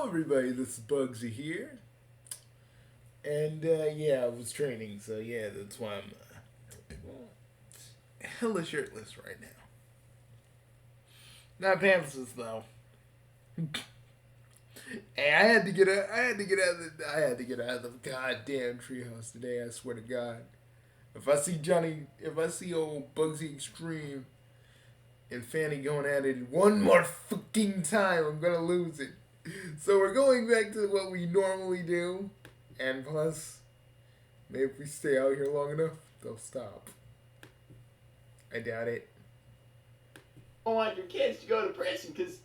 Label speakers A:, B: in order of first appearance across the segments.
A: Everybody, this is Bugsy here. And yeah, I was training, so yeah, that's why I'm hella shirtless right now. Not pantsless though. Hey, I had to get out of the goddamn treehouse today, I swear to God. If I see old Bugsy Extreme and Fanny going at it one more fucking time, I'm gonna lose it. So we're going back to what we normally do. And plus, maybe if we stay out here long enough, they'll stop. I doubt it.
B: I don't want your kids to go to prison because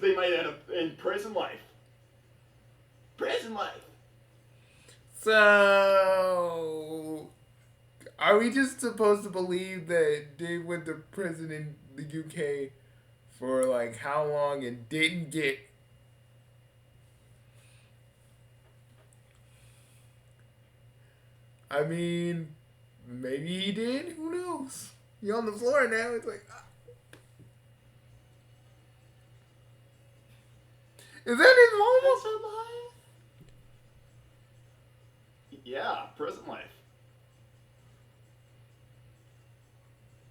B: they might end up in prison life. Prison life.
A: So, are we just supposed to believe that Dave went to prison in the UK for like how long and didn't get... I mean, maybe he did. Who knows? You're on the floor now. It's like... Is that his mom?
B: Yeah, prison life.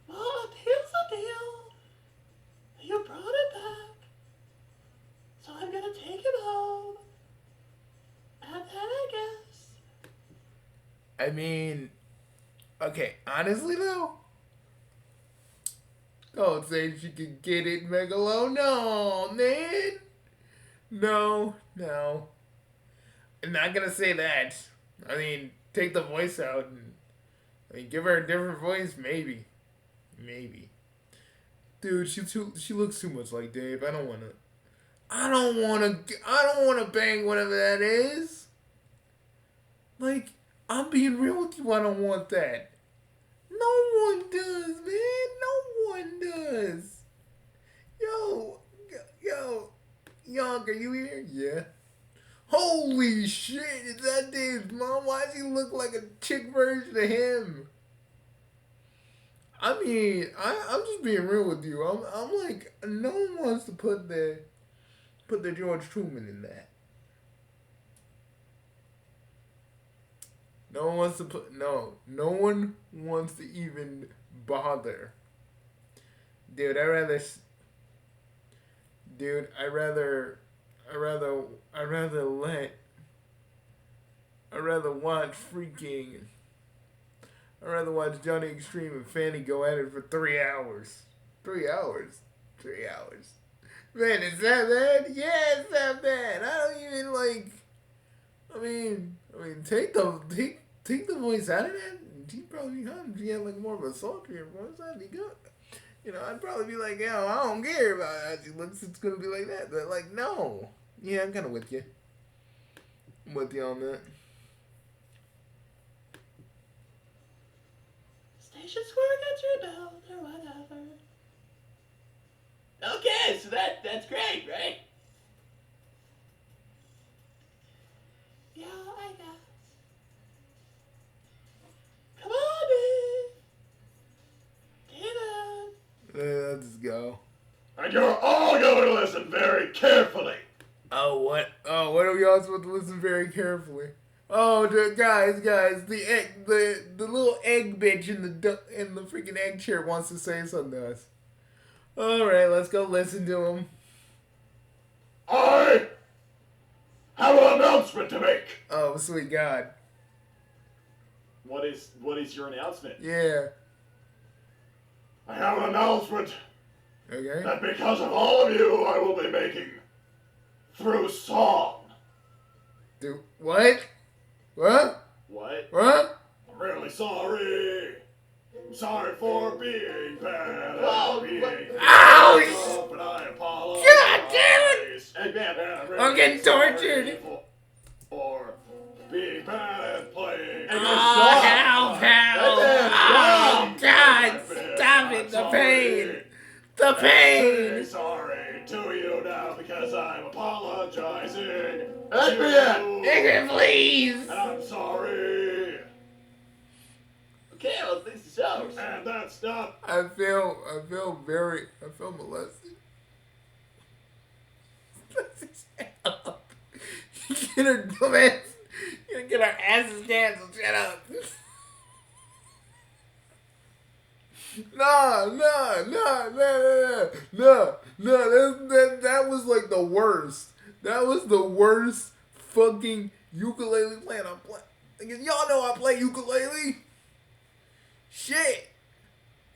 B: Mom, here's the deal. You brought it back. So I'm gonna take him home. And then I guess.
A: I mean, okay, honestly though, don't say she could get it, Megalo. No, man. No. I'm not gonna say that. I mean, take the voice out and give her a different voice, maybe. Dude, she looks too much like Dave. I don't wanna bang whatever that is. Like, I'm being real with you. I don't want that. No one does, man. No one does. Yo, Yonk, are you here? Yeah. Holy shit, is that Dave's mom? Why does he look like a chick version of him? I mean, I'm just being real with you. I'm like, no one wants to put the George Truman in that. No one wants to even bother. Dude, I'd rather watch Johnny Extreme and Fanny go at it for 3 hours. 3 hours. 3 hours. Man, is that bad? Yeah, it's that bad. I don't even like... I mean, take the voice out of that. She'd probably be hot. She had like more of a sultry voice. That'd be good. You know, I'd probably be like, yo, I don't care about how she looks. It's gonna be like that. But like, no. Yeah, I'm kind of with you. I'm with you on that.
B: Station Square gets rebelled or whatever. Okay, so that's great, right? Yeah, I guess. Come on, David.
A: Let's go.
B: And you're all going to listen very carefully.
A: Oh, what? Oh, what are we all supposed to listen very carefully? Oh, guys, the little egg bitch in the freaking egg chair wants to say something to us. All right, let's go listen to him.
B: I have an announcement to make.
A: Oh, sweet God.
B: What is your announcement?
A: Yeah.
B: I have an announcement.
A: Okay.
B: That because of all of you, I will be making through song.
A: Dude, what? What?
B: What?
A: What?
B: I'm really sorry. I'm sorry for being bad.
A: Ouch!
B: But I apologize.
A: God damn it!
B: Really
A: I'm getting tortured.
B: For being bad at playing.
A: Oh, help! Oh, God! Stop it! The pain! The pain!
B: Sorry to you now because I'm apologizing.
A: Adrian, please!
B: And I'm sorry. Okay, well, this is shows. And that's not.
A: I feel molested. get her dumb ass, get our asses canceled. Shut up. No. That was like the worst. That was the worst fucking ukulele playing. I'm playing. Y'all know I play ukulele. Shit.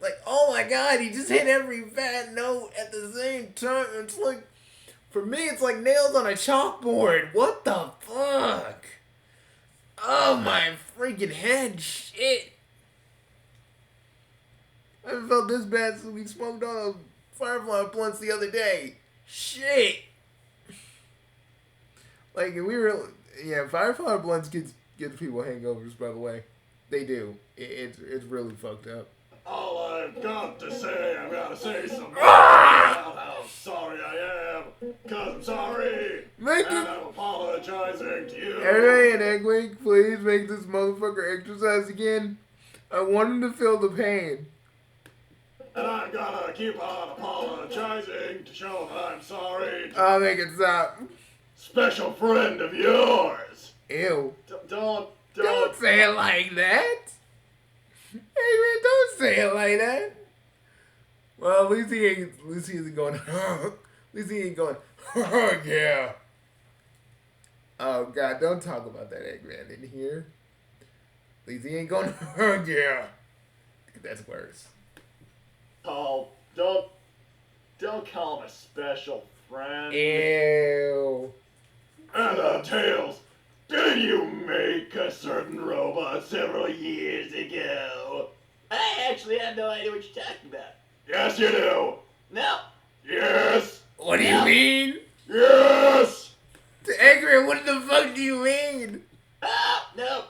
A: Like, oh my god, he just hit every bad note at the same time. It's like, for me, it's like nails on a chalkboard. What the fuck? Oh my freaking head. Shit. I haven't felt this bad since we smoked on a Firefly blunts the other day. Shit. Like, we were, yeah, Firefly blunts gives people hangovers, by the way. They do. It's really fucked up.
B: All I've got to say, I've got to say something about how sorry I am. Because I'm sorry. And I'm apologizing to you.
A: Hey, and Eggwink, please make this motherfucker exercise again. I want him to feel the pain.
B: And I'm gonna keep on apologizing to show that I'm sorry.
A: I'll make it stop.
B: Special friend of yours.
A: Ew.
B: Don't
A: say it like that. Hey man, don't say it like that. Well, at least he isn't going. At least he ain't going. Yeah. Oh god, don't talk about that Eggman in here. At least he ain't going. Yeah. That's worse.
B: Oh, don't call him a special friend.
A: Ew.
B: And Tails, did you make a certain robot several years ago?
C: I actually have no idea what you're talking about.
B: Yes, you do.
C: No.
B: Yes.
A: What do you mean?
B: Yes.
A: Eggman, what the fuck do you mean?
C: Oh, no.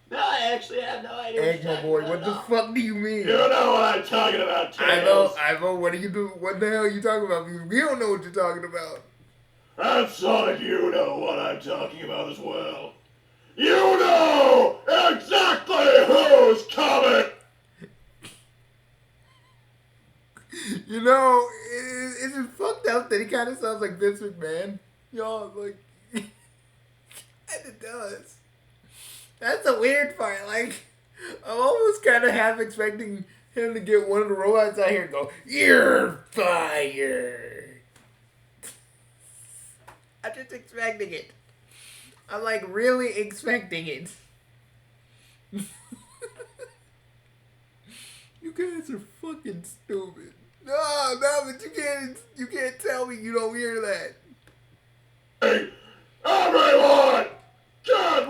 C: No, I actually have no idea what you're
A: Eggman
C: talking
A: boy,
C: about.
A: what the fuck do you mean?
B: You know what I'm talking about, Tails.
A: I know, what do you do? What the hell are you talking about? We don't know what you're talking about.
B: And Sonic, you know what I'm talking about as well. You know exactly who's coming!
A: You know, it's just fucked up that he kind of sounds like Vince McMahon. Y'all, like, and it does. That's a weird part. Like, I'm almost kind of half expecting him to get one of the robots out here and go, "You're fired." I'm just expecting it. I'm like really expecting it. You guys are fucking stupid. No, but you can't tell me you don't hear that.
B: Hey, everyone! Get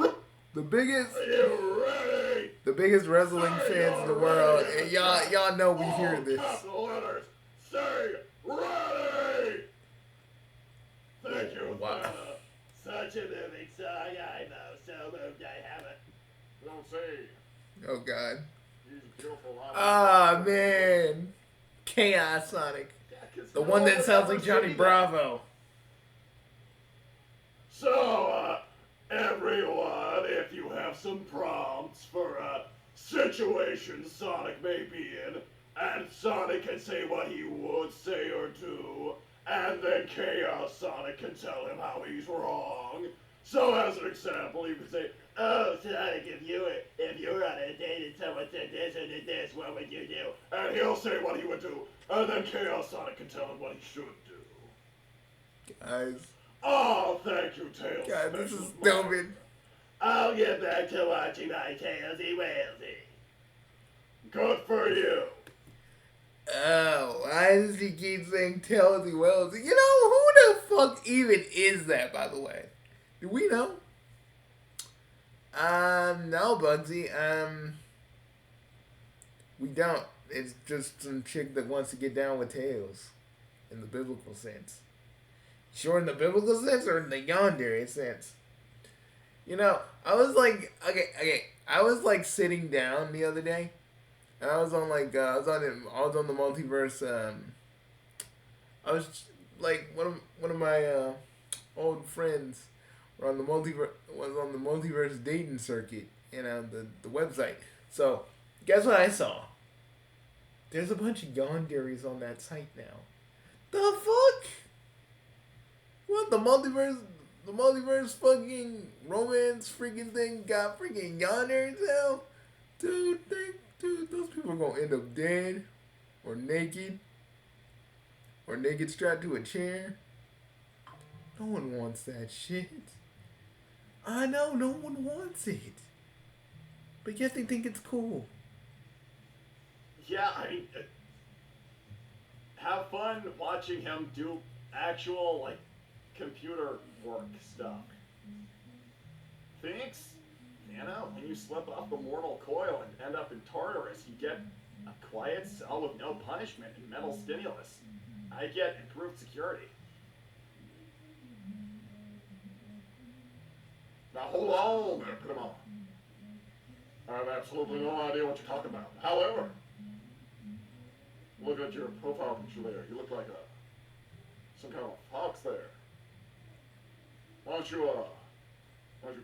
A: The biggest
B: Are you ready?
A: The biggest wrestling fans in the world, and y'all know we hear this.
B: Capital letters, say ready! Thank you,
A: Wow.
C: Such a moving song, I know. So moved I haven't.
B: Don't say.
A: Oh god.
B: He's a beautiful
A: Ah man. Chaos Sonic. The one that sounds like Johnny Bravo.
B: So, everyone, if you have some prompts for a situation Sonic may be in, and Sonic can say what he would say or do, and then Chaos Sonic can tell him how he's wrong. So, as an example, you could say,
C: Oh, Sonic, if you were on a date and someone said this or did this, what would you do?
B: and he'll say what he would do, and then Chaos Sonic can tell him what he should do.
A: Guys.
B: Oh, thank you, Tails.
A: God, this is
B: Special
A: stupid.
C: I'll get back to watching my Tailsy Wailsy.
B: Good for you.
A: Oh, why does he keep saying Tailsy Wells? You know, who the fuck even is that, by the way? Do we know? No, Bugsy. We don't. It's just some chick that wants to get down with Tails. In the biblical sense. Sure, in the biblical sense or in the yandere sense? You know, I was like, okay. I was like sitting down the other day. And I was on like, I was on the multiverse, I was like, one of my, old friends was on the multiverse dating circuit, you know, the website. So, guess what I saw? There's a bunch of yanderes on that site now. The fuck? What, the the multiverse fucking romance freaking thing got freaking yonder now, dude, those people are gonna end up dead or naked strapped to a chair. No one wants that shit. I know, no one wants it. But yet they think it's cool.
B: Yeah, I mean, have fun watching him do actual, like, computer work stuff. Thanks, Nana, when you slip off the mortal coil and end up in Tartarus, you get a quiet cell with no punishment and mental stimulus. I get improved security. Now hold on there, put him on. I have absolutely no idea what you're talking about. However, look at your profile picture there. You look like some kind of fox there. Why don't you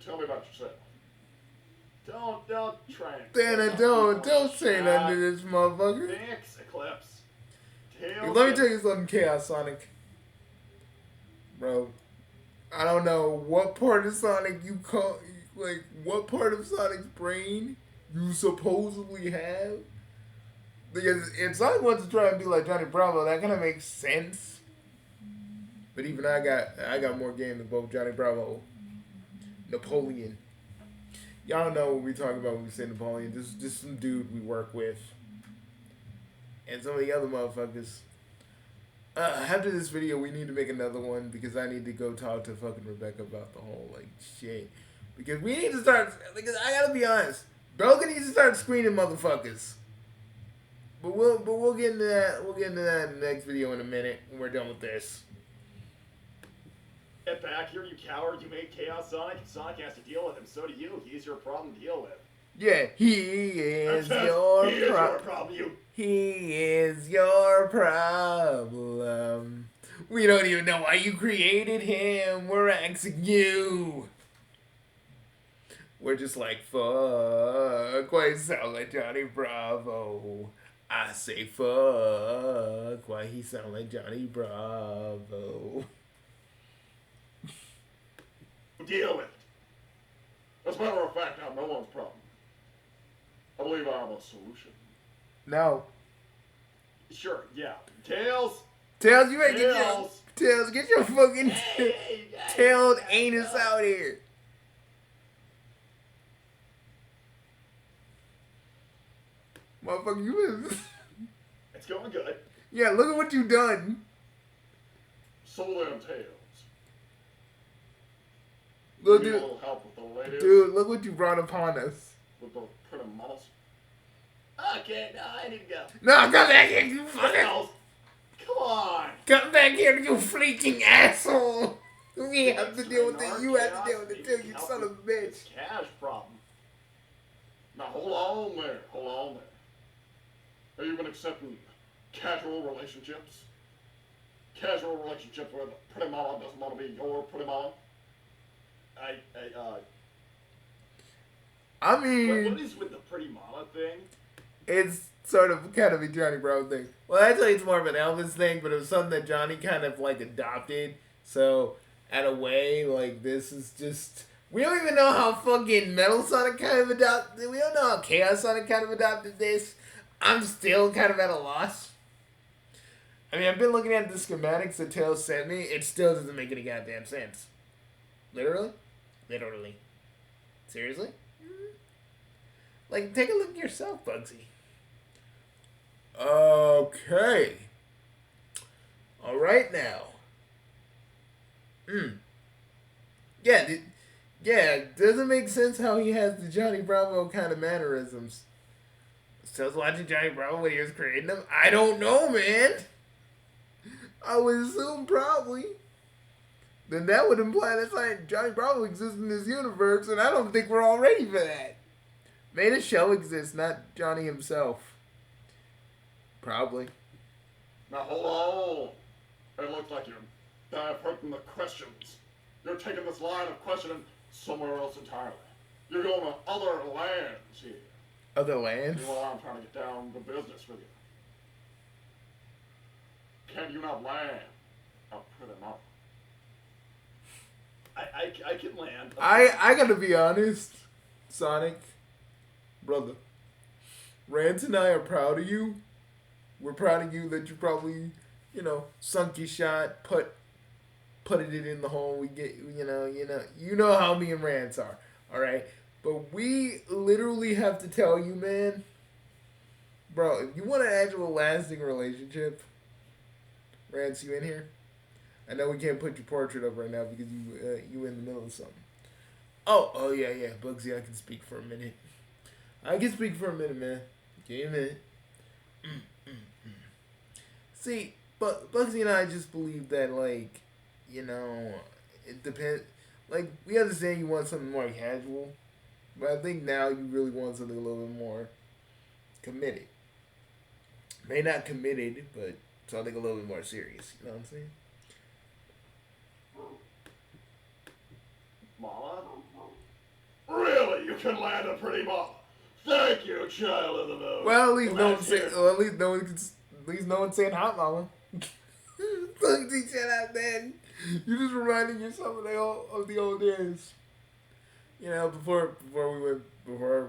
B: tell me about yourself? Don't try and...
A: Dana, don't say nothing to this motherfucker.
B: Thanks, Eclipse.
A: Hey, let me tell you something, Chaos Sonic. Bro, I don't know what part of Sonic you call, like, what part of Sonic's brain you supposedly have. Because if Sonic wants to try and be like Johnny Bravo, that kind of makes sense. But even I got more game than both Johnny Bravo, Napoleon. Y'all know what we talk about when we say Napoleon. This is just some dude we work with. And some of the other motherfuckers. After this video, we need to make another one because I need to go talk to fucking Rebecca about the whole, like, shit. Because we need to start, because I gotta be honest, Belka needs to start screening motherfuckers. But we'll get into that. We'll get into that in the next video in a minute when we're done with this.
B: Get back here, you coward. You made Chaos Sonic, and Sonic has to deal with him. So do you. He's your problem to deal with.
A: Yeah, he is your problem. He is your problem. We don't even know why you created him. We're asking you. We're just like, fuck. Why sound like Johnny Bravo? I say fuck. Why he sound like Johnny Bravo?
B: Deal with it. As a matter of fact, I'm no one's problem. I believe I have a solution.
A: No.
B: Sure, yeah. Tails,
A: you ain't get your fucking tailed anus out here. Motherfucker, you is.
B: It's going good.
A: Yeah, look at what you done.
B: So them Tails.
A: Look,
B: Need a
A: dude.
B: little help with the ladies?
A: Dude, look what you brought upon us.
B: With the pretty models?
C: Okay, no, I need to go.
A: No, come back here, you fucking.
B: Tails! Come on!
A: Come back here, you freaking asshole. We have to deal with it. You have to deal with it too, you son of a bitch.
B: It's cash problem. Now hold on there. Hold on there. Have you been accepting casual relationships? Casual relationships where the pretty mama doesn't want to be your pretty mama?
A: I mean,
B: what is with the pretty mama thing?
A: it's sort of kind of a Johnny Bravo thing. Well, actually, it's more of an Elvis thing, but it was something that Johnny kind of like adopted. So, in a way, like, this is just. We don't even know how fucking Metal Sonic kind of adopted. We don't know how Chaos Sonic kind of adopted this. I'm still kind of at a loss. I mean, I've been looking at the schematics that Tails sent me. It still doesn't make any goddamn sense. Literally? Literally. Seriously? Like, take a look yourself, Bugsy. Okay. Alright now. Yeah, it doesn't make sense how he has the Johnny Bravo kind of mannerisms. So I was watching Johnny Bravo when he was creating them. I don't know, man. I would assume probably. Then that would imply that Johnny Bravo exists in this universe, and I don't think we're all ready for that. Made a show exist, not Johnny himself. Probably.
B: Now hold on. It looks like you're diverting the questions. You're taking this line of questioning somewhere else entirely. You're going to other lands here.
A: Other lands?
B: You know why I'm trying to get down to business with you. Can you not land a pretty mama? I can land.
A: I gotta be honest, Sonic, brother. Rance and I are proud of you. We're proud of you that you probably, sunk your shot, putted it in the hole. We get, you know how me and Rance are, all right. But we literally have to tell you, man, bro. If you want an actual lasting relationship, Rance, you in here? I know we can't put your portrait up right now because you in the middle of something. Oh yeah, Bugsy. I can speak for a minute. Man. Give me a minute. See, but Bugsy and I just believe that, it depends. Like, we understand you want something more casual, but I think now you really want something a little bit more committed. Maybe not committed, but something a little bit more serious. You know what I'm saying?
B: Mama? Really? You can land a pretty mama. Thank you, child of the moon.
A: Well, at least no one's saying hot mama. Bugsy, shut up, man. You just reminding yourself of the old days. Before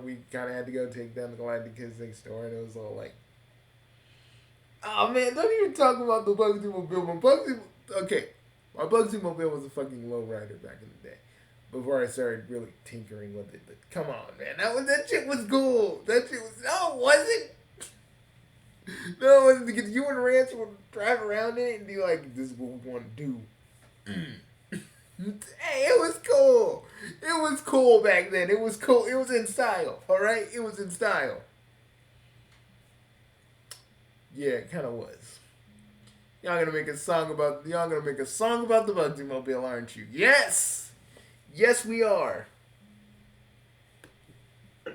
A: we kind of had to go take down the Galactic Kids next door, and it was all like, oh man, don't even talk about the Bugsy Mobile. My Bugsy Mobile was a fucking lowrider back in the day. Before I started really tinkering with it, but come on, man, that shit was cool. No, it wasn't. No, it wasn't, because you and Rance would drive around in it and be like, "This is what we want to do." Hey, it was cool. It was cool back then. It was cool. It was in style. All right, it was in style. Yeah, it kind of was. Y'all gonna make a song about the Bugsy Mobile, aren't you? Yes. Yes, we are.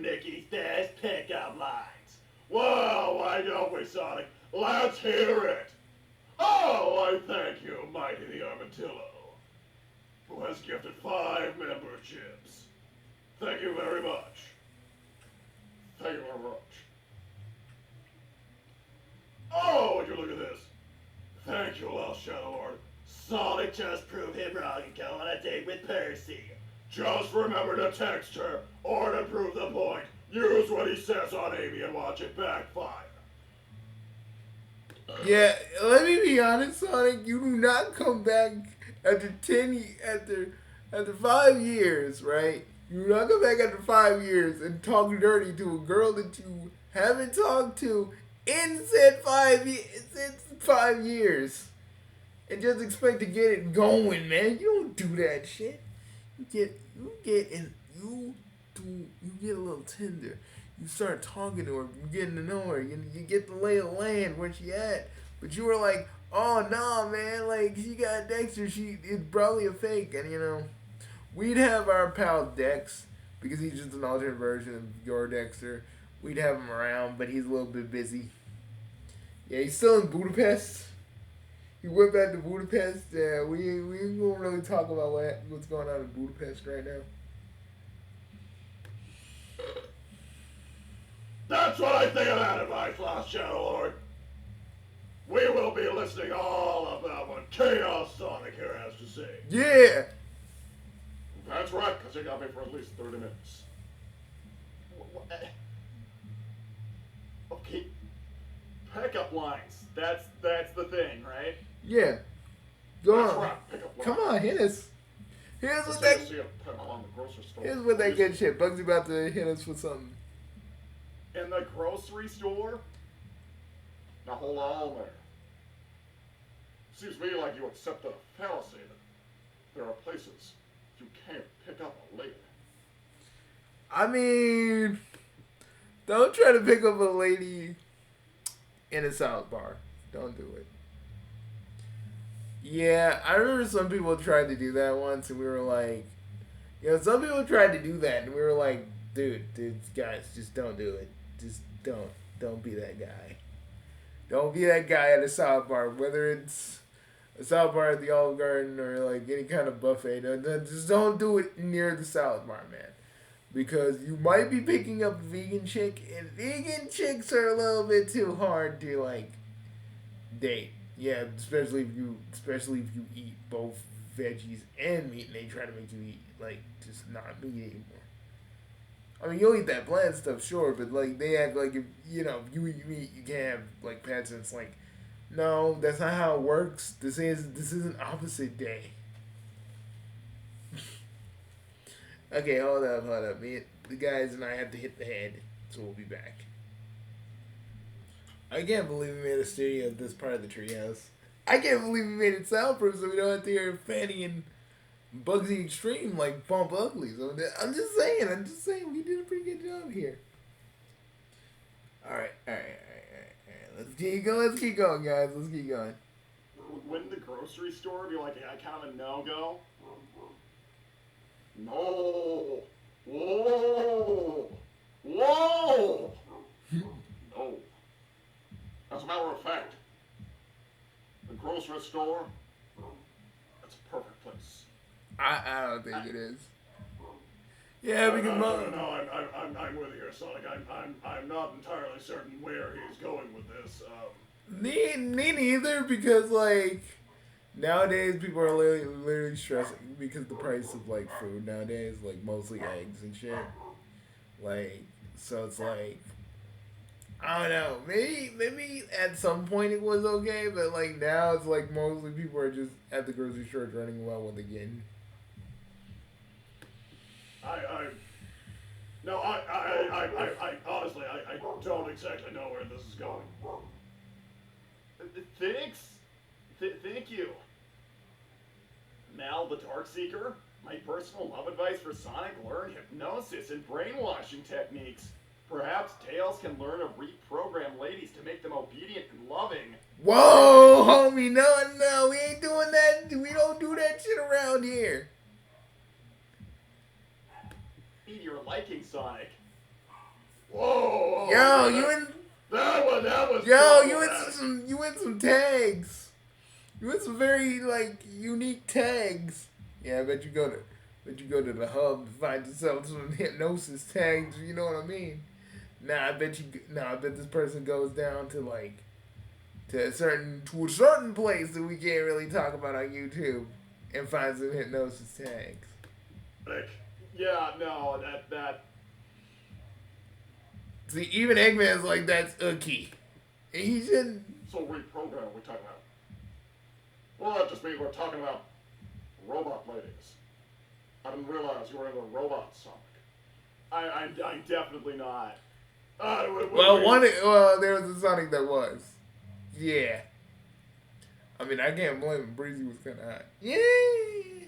C: Nikki's best pickup lines.
B: Well, why don't we, Sonic? Let's hear it. Oh, I thank you, Mighty the Armadillo, who has gifted 5 memberships. Thank you very much. Thank you very much. Oh, would you look at this? Thank you, Lost Shadow Lord.
C: Sonic just proved him wrong and go on a date with Percy.
B: Just remember to text her, or to prove the point, use what he says on Amy and watch it backfire.
A: Yeah, let me be honest, Sonic. You do not come back after 5 years, right? You do not come back after 5 years and talk dirty to a girl that you haven't talked to in said 5 years. And just expect to get it going, man. You don't do that shit. You get a little tender. You start talking to her. You getting to know her. You get the lay of the land where she at. But you were like, oh no, man. Like, she got Dexter. It's probably a fake. And we'd have our pal Dex, because he's just an alternate version of your Dexter. We'd have him around, but he's a little bit busy. Yeah, he's still in Budapest. He went back to Budapest. We ain't gonna really talk about what's going on in Budapest right now.
B: That's what I think of that advice, Lost Shadow Lord. We will be listening all about what Chaos Sonic here has to say.
A: Yeah!
B: That's right, because you got me for at least 30 minutes.
C: Okay. Pickup lines. That's the thing, right?
A: Yeah. Go
B: That's
A: on.
B: right, pick up line.
A: Come on, hit us. Hit us with that. Here's with that good shit. Bugsy about to hit us with something.
B: In the grocery store? Now hold on there. Seems to me like you accepted a fallacy that there are places you can't pick up a lady.
A: I mean, don't try to pick up a lady in a salad bar. Don't do it. Yeah, I remember some people tried to do that once, and we were like, some people tried to do that, and we were like, dude, guys, just don't do it. Just don't be that guy. Don't be that guy at a salad bar, whether it's a salad bar at the Olive Garden or like any kind of buffet. Just don't do it near the salad bar, man. Because you might be picking up a vegan chick, and vegan chicks are a little bit too hard to date. Yeah, especially if you eat both veggies and meat, and they try to make you eat like just not meat anymore. I mean, you'll eat that bland stuff, sure, but like they act like if you eat meat, you can't have like pets, and it's like, no, that's not how it works. This is an opposite day. Okay, hold up. The guys and I have to hit the head, so we'll be back. I can't believe we made a studio at this part of the treehouse. I can't believe we made it soundproof so we don't have to hear Fanny and Bugsy Extreme like bump uglies. I'm just saying, we did a pretty good job here. Alright. Let's keep going, guys. Let's keep going.
B: Wouldn't the grocery store be like a kind of a no-go? No! Whoa! Whoa! No. As a matter of fact, the grocery store, that's a perfect place.
A: I don't think it is. Yeah, because
B: no, I'm with you here, Sonic. I'm not entirely certain where he's going with this.
A: Me neither, because like nowadays people are literally stressing because the price of like food nowadays, like mostly eggs and shit. Like, so it's like, I don't know. Maybe at some point it was okay, but like now it's like mostly people are just at the grocery store running around with again.
B: Honestly, I don't exactly know where this is going. Thanks. Thank you. Mal the Darkseeker, my personal love advice for Sonic: learn hypnosis and brainwashing techniques. Perhaps Tails can learn to reprogram ladies to make them obedient and loving.
A: Whoa, homie, no, we ain't doing that. We don't do that shit around here.
B: Be your liking, Sonic. Whoa!
A: Yo, you in?
B: That was.
A: Yo, you in some tags. You in some very like unique tags. Yeah, I bet you go to the hub to find yourself some hypnosis tags. You know what I mean? I bet this person goes down to like to a certain place that we can't really talk about on YouTube and finds some hypnosis tags.
B: Yeah, no, that.
A: See, even Eggman's like, that's icky. And he shouldn't.
B: So reprogram we're talking about? Well, that just means we're talking about robot ladies. I didn't realize you were into robots, Sonic. I'm definitely not.
A: There was a Sonic that was. Yeah. I mean, I can't blame him. Breezy was kind of hot. Yay!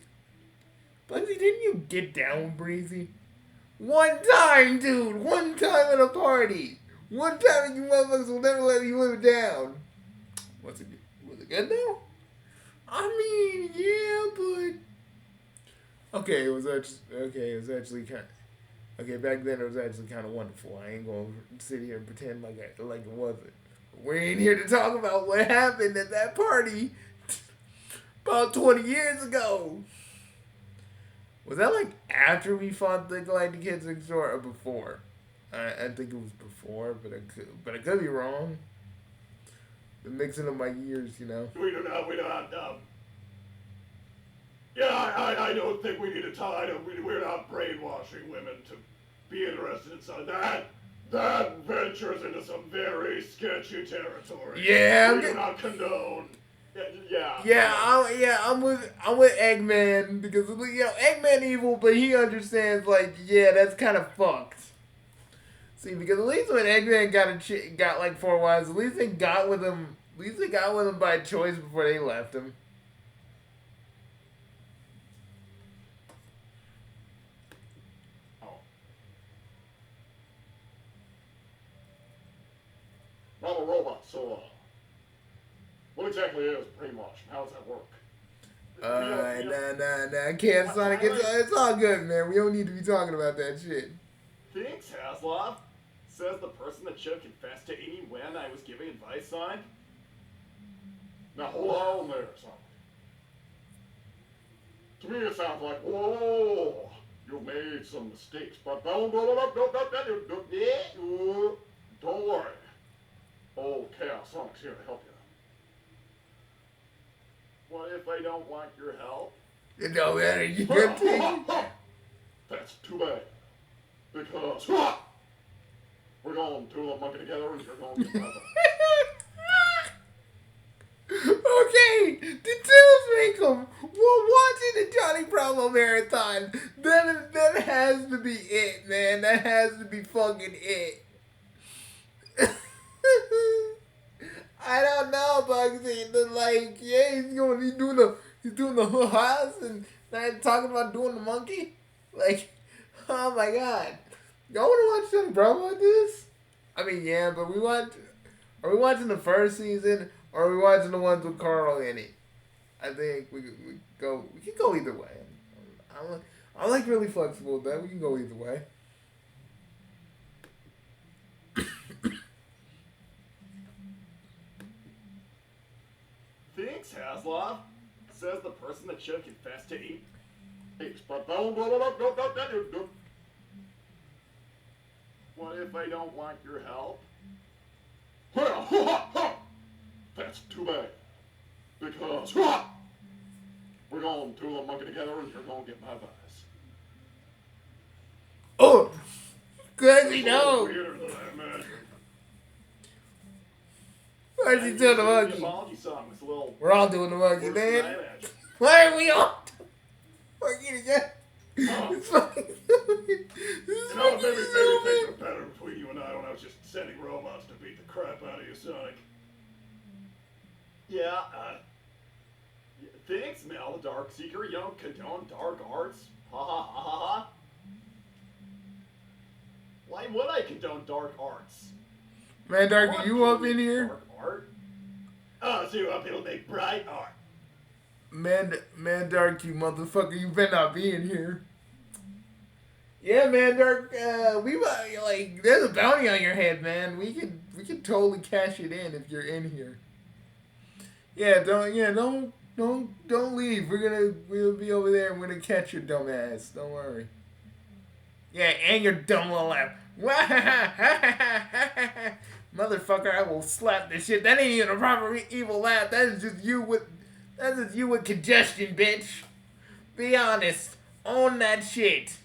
A: Bugsy, didn't you get down with Breezy? One time, dude! One time at a party! One time and you motherfuckers will never let me live down. Was it good though? I mean, yeah, but... Okay, it was actually kind of... Okay, back then it was actually kind of wonderful. I ain't gonna sit here and pretend like it wasn't. We ain't here to talk about what happened at that party about 20 years ago. Was that like after we fought the Galactic Kids next door or before? I think it was before, but I could be wrong. The mixing of my years, you know.
B: We do not. Yeah, I don't think we need to talk. We're not brainwashing women to be interested in something. That ventures into some very sketchy territory.
A: Yeah,
B: we do not condone.
A: I'm with Eggman because Eggman evil, but he understands like that's kind of fucked. See, because at least when Eggman got like 4 wives, at least they got with him. At least they got with him by choice before they left him.
B: I'm a robot, so what exactly is brainwashing? How does that work?
A: Nah. Can't Sonic. It's all good, man. We don't need to be talking about that shit.
B: Thanks, Haslov. Says the person that should have confessed to Amy when I was giving advice on. Now hold on there, Sonic. To me it sounds like, whoa, you made some mistakes, but don't worry. Old Chaos Sonic's here to help you. What if I don't want your help?
A: It don't matter. You can take it.
B: That's too bad. Because we're going to the monkey together and you're going to get my advice.
A: Okay, the twos make them. We're watching the Johnny Bravo marathon. That has to be it, man. That has to be fucking it. I don't know, Bugsy. Yeah, he's doing the house and not talking about doing the monkey. Like, oh my god, y'all want to watch Johnny Bravo like this? I mean, yeah, but are we watching the first season? Or are we watching the ones with Carl in it? I think we can go either way. I'm like really flexible with that. We can go either way.
B: Thanks, Haslov. Says the person that should confess to eat. What if I don't want your help? Well, that's too bad. Because we're going to the monkey together and you're going to get my advice.
A: Oh! Glad we know!
B: Weirder than I imagined.
A: Why's he doing the monkey?
B: Apology song was a little
A: We're all doing the monkey,
B: worse than I
A: man.
B: imagined.
A: Why are we all monkey together?
B: Oh.
A: It's fucking
B: You know, maybe things are better between you and I when I was just sending robots to beat the crap out of you, Sonic. Yeah, thanks, Mel, the Dark Seeker. You don't condone dark arts. Ha ha ha ha ha. Why would I condone dark arts?
A: Man, Dark, are you up in here?
B: Dark art? Oh, so you want people to make bright art?
A: Man, Dark, you motherfucker, you better not be in here. Yeah, man, Dark, there's a bounty on your head, man. We could totally cash it in if you're in here. Yeah, don't leave. We'll be over there and we're gonna catch your dumb ass. Don't worry. Yeah, and your dumb little laugh. Motherfucker, I will slap this shit. That ain't even a proper evil laugh. That is just you with congestion, bitch. Be honest. Own that shit.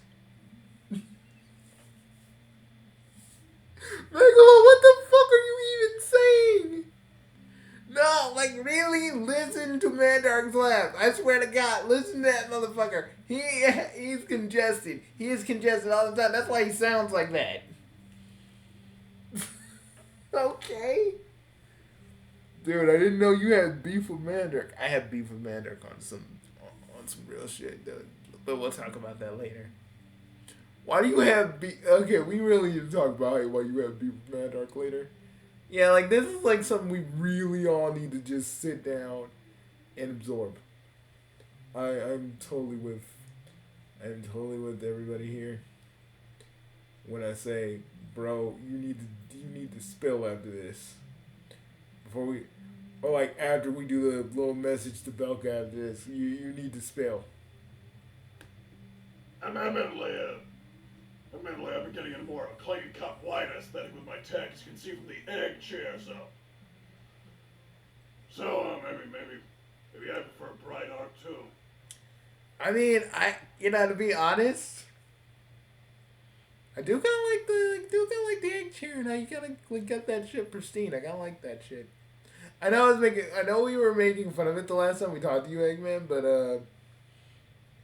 A: Megalo, what the fuck are you even saying? No, really listen to Mandark's laugh. I swear to God, listen to that motherfucker. He's congested. He is congested all the time. That's why he sounds like that. Okay. Dude, I didn't know you had beef with Mandark. I have beef with Mandark on some real shit, dude. But we'll talk about that later. Why do you have beef? Okay, we really need to talk about why you have beef with Mandark later. Yeah, this is something we really all need to just sit down and absorb. I'm totally with everybody here when I say, bro, you need to spill after this. After we do the little message to Belka after this, you need to spill.
B: I'm mentally, I've been getting into more of a clean cut white aesthetic with my tech, as you can see from the egg chair, so maybe I prefer bright art too.
A: I mean, to be honest, I do kind of like the egg chair, and I kind of got that shit pristine. I kind of like that shit. I know we were making fun of it the last time we talked to you, Eggman, but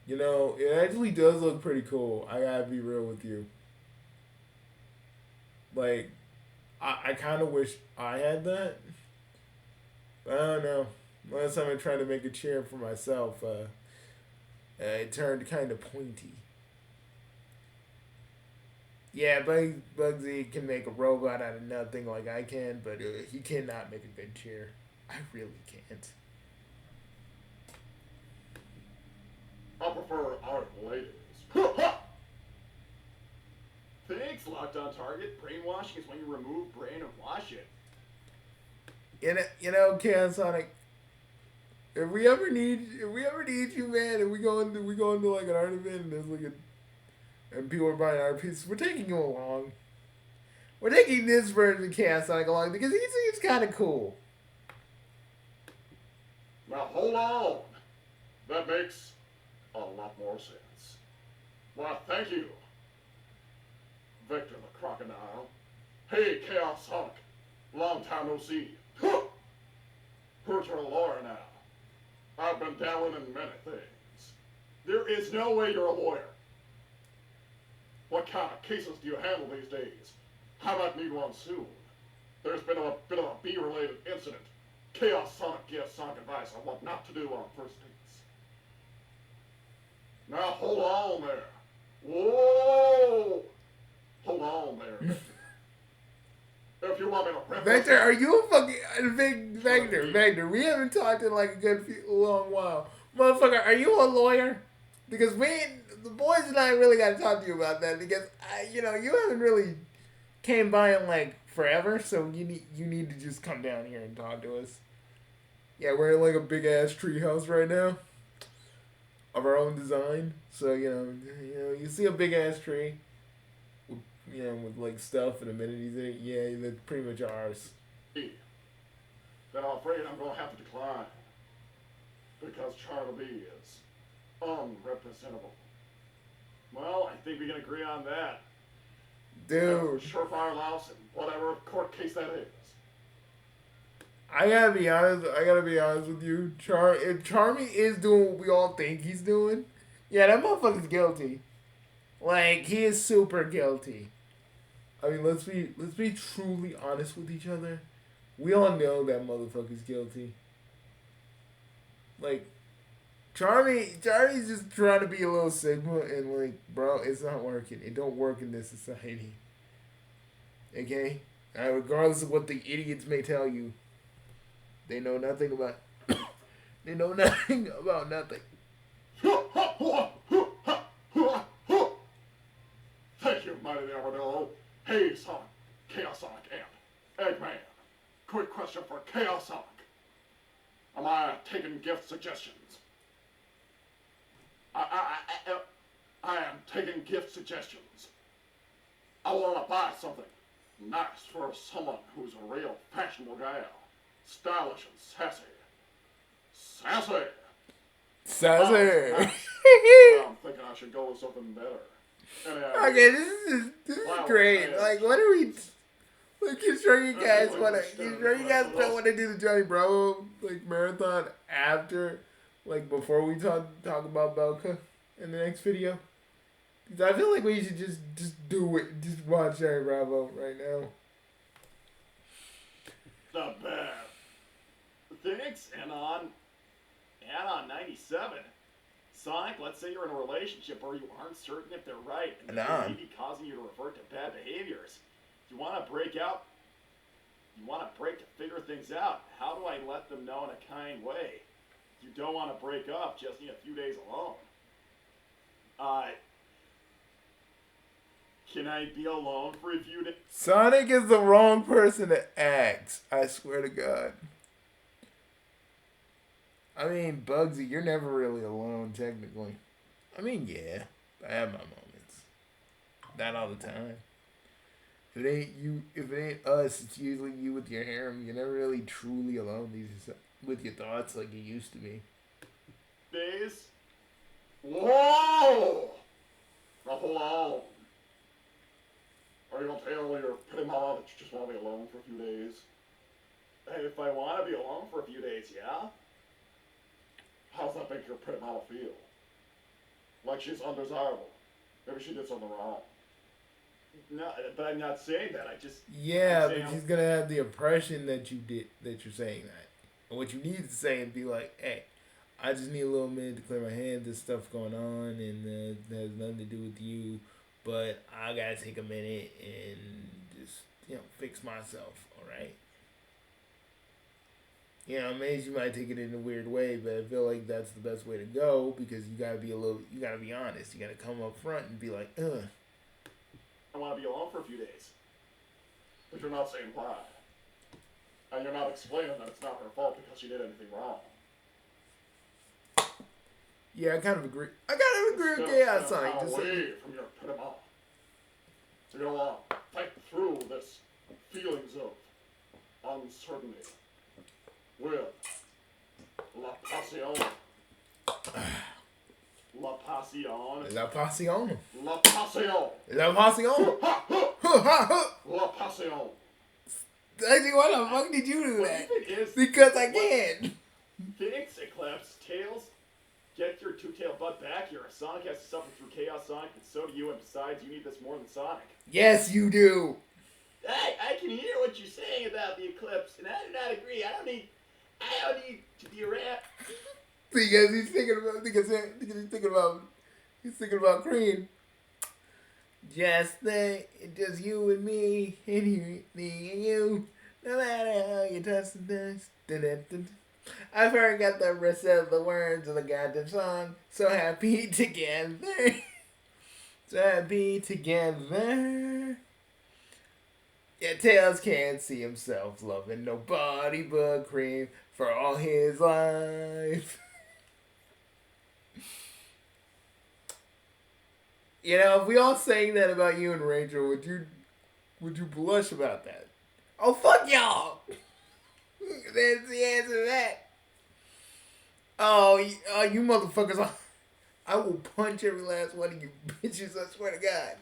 A: it actually does look pretty cool. I gotta be real with you. I kind of wish I had that. But I don't know. Last time I tried to make a chair for myself, it turned kind of pointy. Yeah, Bugsy can make a robot out of nothing like I can, but he cannot make a good chair. I really can't.
B: I prefer art ladies. Thanks, locked on target. Brainwashing is when you remove brain and wash it.
A: Chaos Sonic. If we ever need you, man, and we go into an art event and there's and people are buying art pieces, we're taking you along. We're taking this version of Chaos Sonic along because he seems kind of cool.
B: Now hold on. That makes a lot more sense. Well, thank you, Victor the Crocodile. Hey, Chaos Sonic. Long time no see. Who's your lawyer now? I've been dabbling in many things. There is no way you're a lawyer. What kind of cases do you handle these days? I might need one soon. There's been a bit of a bee-related incident. Chaos Sonic gives Sonic advice on what not to do on first dates. Now hold on there. Whoa! Hold on there. If you want me to rip
A: Vector, are you a fucking Vector? We haven't talked in like a long while, motherfucker. Are you a lawyer? Because the boys and I really got to talk to you about that because you haven't really came by in like forever, so you need to just come down here and talk to us. Yeah, we're in like a big ass treehouse right now of our own design. So you see a big ass tree. With like stuff and amenities in it, yeah, that's pretty much ours.
B: Then I'm afraid I'm gonna have to decline. Because Charlie is unrepresentable.
C: Well, I think we can agree on that.
A: Dude.
B: Surefire loss in whatever court case that is.
A: I gotta be honest with you. If Charmy is doing what we all think he's doing, yeah, that motherfucker's guilty. Like, he is super guilty. I mean, let's be truly honest with each other. We all know that motherfucker's guilty. Like, Charmy's just trying to be a little Sigma, and like, bro, it's not working. It don't work in this society. Okay? Regardless of what the idiots may tell you, they know nothing about. They know nothing about nothing.
B: Thank you, Mighty the Armadillo. Hey, Sonic, Chaos Sonic, and Eggman. Quick question for Chaos Sonic. Am I taking gift suggestions? I am taking gift suggestions. I want to buy something nice for someone who's a real fashionable gal. Stylish and sassy. Sassy!
A: Sassy!
B: Well, I'm thinking I should go with something better. Anyhow,
A: Okay, this is great. Like, what are we? Like, you sure you guys want to do the Johnny Bravo like marathon after, like, before we talk about Belka in the next video? Because I feel like we should just do it. Just watch Johnny Bravo right now.
C: Not bad. Thanks, and on 97. Sonic, let's say you're in a relationship where you aren't certain if they're right, and they may be causing you to revert to bad behaviors. You want to break out. You want to break to figure things out. How do I let them know in a kind way? You don't want to break up, just need a few days alone. Can I be alone for a few days?
A: Sonic is the wrong person to ask. I swear to God. I mean, Bugsy, you're never really alone, technically. I mean, yeah, I have my moments. Not all the time. If it ain't us, it's usually you with your harem. You're never really truly alone with your thoughts like you used to be.
C: Days?
B: whoa! Now hold on. Are you gonna tell your pretty mama that you just want to be alone for a few days?
C: Hey, if I want to be alone for a few days, yeah?
B: How's that make your pretty mama feel? Like she's undesirable. Maybe she did something wrong.
C: No, but I'm not saying that.
A: Yeah, but she's gonna have the impression that you're saying that. And what you need to say and be like, hey, I just need a little minute to clear my head. There's stuff going on, and that has nothing to do with you. But I gotta take a minute and just, fix myself. All right. Maybe you might take it in a weird way, but I feel like that's the best way to go because you gotta be honest. You gotta come up front and be like, ugh.
C: I want to be alone for a few days.
B: But you're not saying why. And you're not explaining that it's not her fault because she did anything wrong.
A: Yeah, I kind of agree. With Chaos Sonic.
B: Away from your pretty mama. You're gonna fight through this feelings of uncertainty with La Pasión. La
C: Passion.
A: La Passion.
C: La Passion.
A: La Passion.
C: La Passion.
A: Actually, why the fuck did you do that?
C: What even is...
A: Because I can.
C: Thanks, Eclipse. Tails, get your two-tailed butt back here. Sonic has to suffer through Chaos Sonic, and so do you, and besides, you need this more than Sonic.
A: Yes, you do.
C: I can hear what you're saying about the Eclipse, and I do not agree. I don't need to be around.
A: Because he's thinking about Cream. Just you and me, and you, no matter how you touch the dust. I forgot the rest of the words of the goddamn song. So happy together. So happy together. Yeah, Tails can't see himself loving nobody but Cream for all his life. You know, if we all sang that about you and Rachel, would you blush about that? Oh, fuck y'all! That's the answer to that. Oh, you motherfuckers. I will punch every last one of you bitches, I swear to God.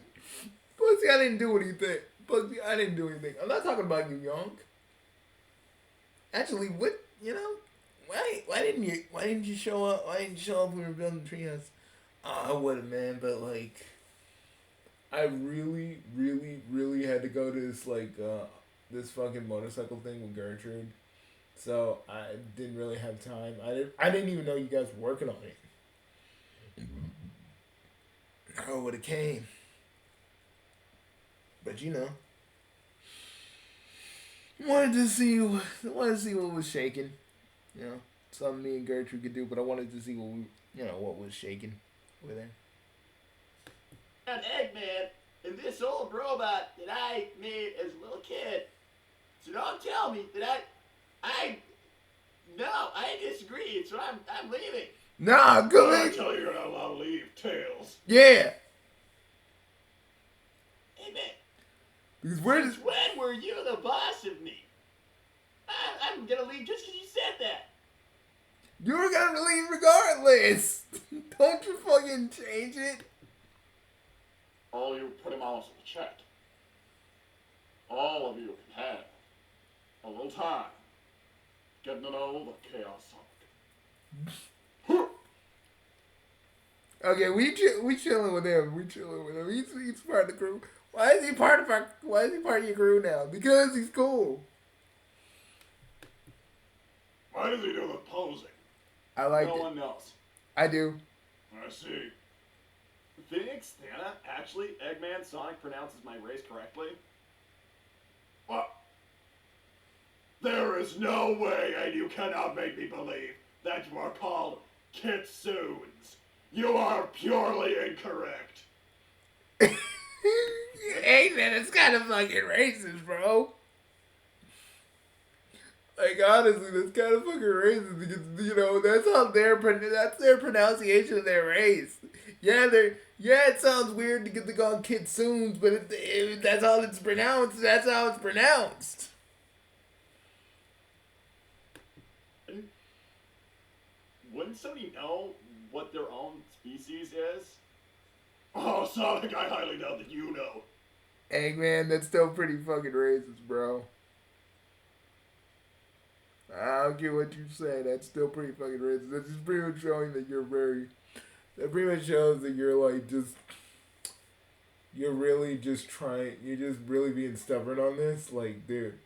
A: Bugsy, I didn't do anything. Bugsy, I didn't do anything. I'm not talking about you, Young. Actually, what, you know, why didn't you show up? Why didn't you show up when we were building the treehouse? Oh, I would have, man, but, like, I really, really, really had to go to this, like, this fucking motorcycle thing with Gertrude. So, I didn't really have time. I didn't even know you guys were working on it. I would have came. But, you know. Wanted to see what was shaking. You know, something me and Gertrude could do, but I wanted to see what was shaking over there.
C: An Eggman and this old robot that I made as a little kid. So don't tell me that I disagree. So I'm leaving.
A: Nah, go
B: I
A: ahead.
B: tell you you're not allowed to leave, Tails.
A: Yeah.
C: Eggman.
A: Because
C: when were you the boss of me? I'm gonna leave just because you said that.
A: You were gonna leave regardless. Don't you fucking change it.
C: All you put him on was a check. All of you can have a little time getting to know the Chaos Sonic.
A: Okay, we chilling with him. He's part of the crew. Why is he part of your crew now? Because he's cool.
B: Why does he do the posing?
A: I like it.
C: No one knows.
A: I do.
B: I see.
C: Thanks, Thana. Actually, Eggman Sonic pronounces my race correctly.
B: What? There is no way, and you cannot make me believe, that you are called Kitsunes. You are purely incorrect.
A: Hey man, it's kind of fucking racist, bro. Like honestly, that's kind of fucking racist because you know that's their pronunciation of their race. Yeah, it sounds weird to get the called Kitsunes, but that's how it's pronounced. That's how it's pronounced.
C: Wouldn't somebody know what their own species is?
B: Oh, Sonic, I highly doubt that you know.
A: Eggman, that's still pretty fucking racist, bro. I don't care what you say, that's still pretty fucking racist. That's just pretty much showing that that pretty much shows that you're really just trying, you're just really being stubborn on this. Like, dude,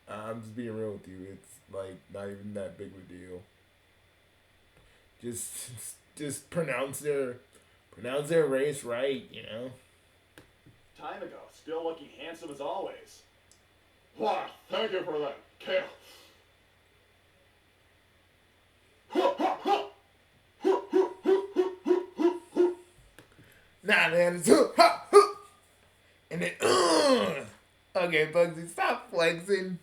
A: I'm just being real with you. It's, like, not even that big of a deal. Just pronounce their race right, you know?
C: Time ago, still looking handsome as always.
B: Why, thank you for that, Kale.
A: Nah, man, it's and then okay, Bugsy, stop flexing.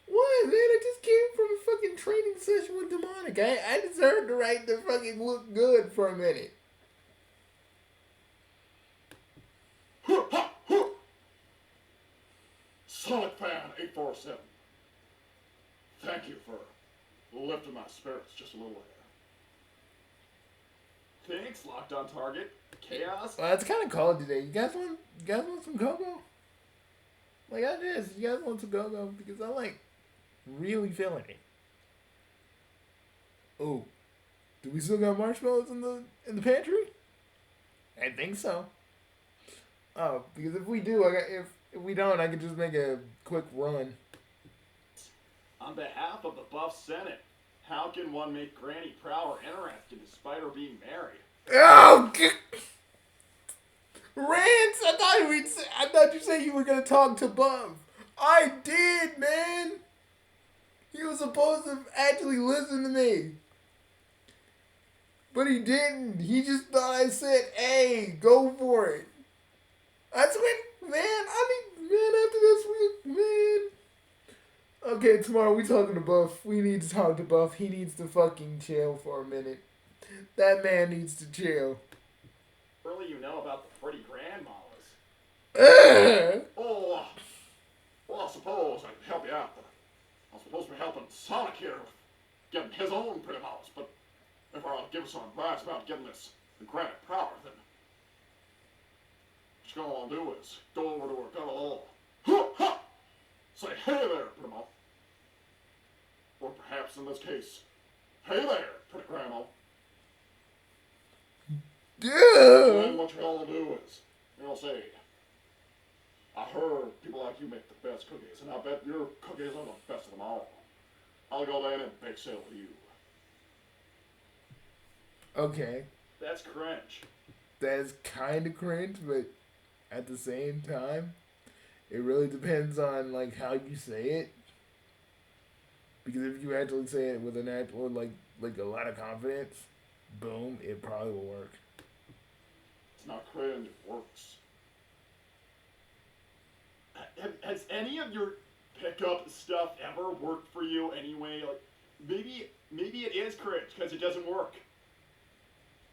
A: What, man? I just came from a fucking training session with Demonic. I deserve the right to fucking look good for a minute.
B: Sonic Fan 847. Thank you for lifting my spirits just a little
C: Thanks, locked on target. Chaos.
A: Well, it's kind of cold today. You guys want some cocoa? Like I just, you guys want some cocoa because I'm like really feeling it. Oh, do we still got marshmallows in the pantry? I think so. Oh, because if we do, if we don't, I could just make a quick run.
C: On behalf of the Buff Senate, how can one make Granny proud or interested despite her being married?
A: Oh, Rance! I thought you said you were gonna talk to Buff. I did, man. He was supposed to actually listen to me. But he didn't. He just thought I said, hey, go for it. That's when, man, after this week, man. Okay, tomorrow we talking to Buff. We need to talk to Buff. He needs to fucking chill for a minute. That man needs to chill.
C: Early you know about the pretty grandmamas.
B: Oh, well, I suppose I can help you out. I'm supposed to be helping Sonic here with getting his own pretty mouse, but if I want to give some advice about getting this granite power, then what you're going to do is go over to her, got a little, say, hey there, pretty mouse. Or perhaps in this case, hey there, pretty grandma. Then what you're going to do is, you'll say, I heard people like you make the best cookies, and I bet your cookies are the best of them all. I'll go there and bake sale with you.
A: Okay.
C: That's cringe.
A: That is kind of cringe, but at the same time, it really depends on like how you say it. Because if you actually say it with an actual like a lot of confidence, boom, it probably will work.
B: It's not cringe, it works.
C: Has any of your pickup stuff ever worked for you anyway? Like maybe it is cringe because it doesn't work.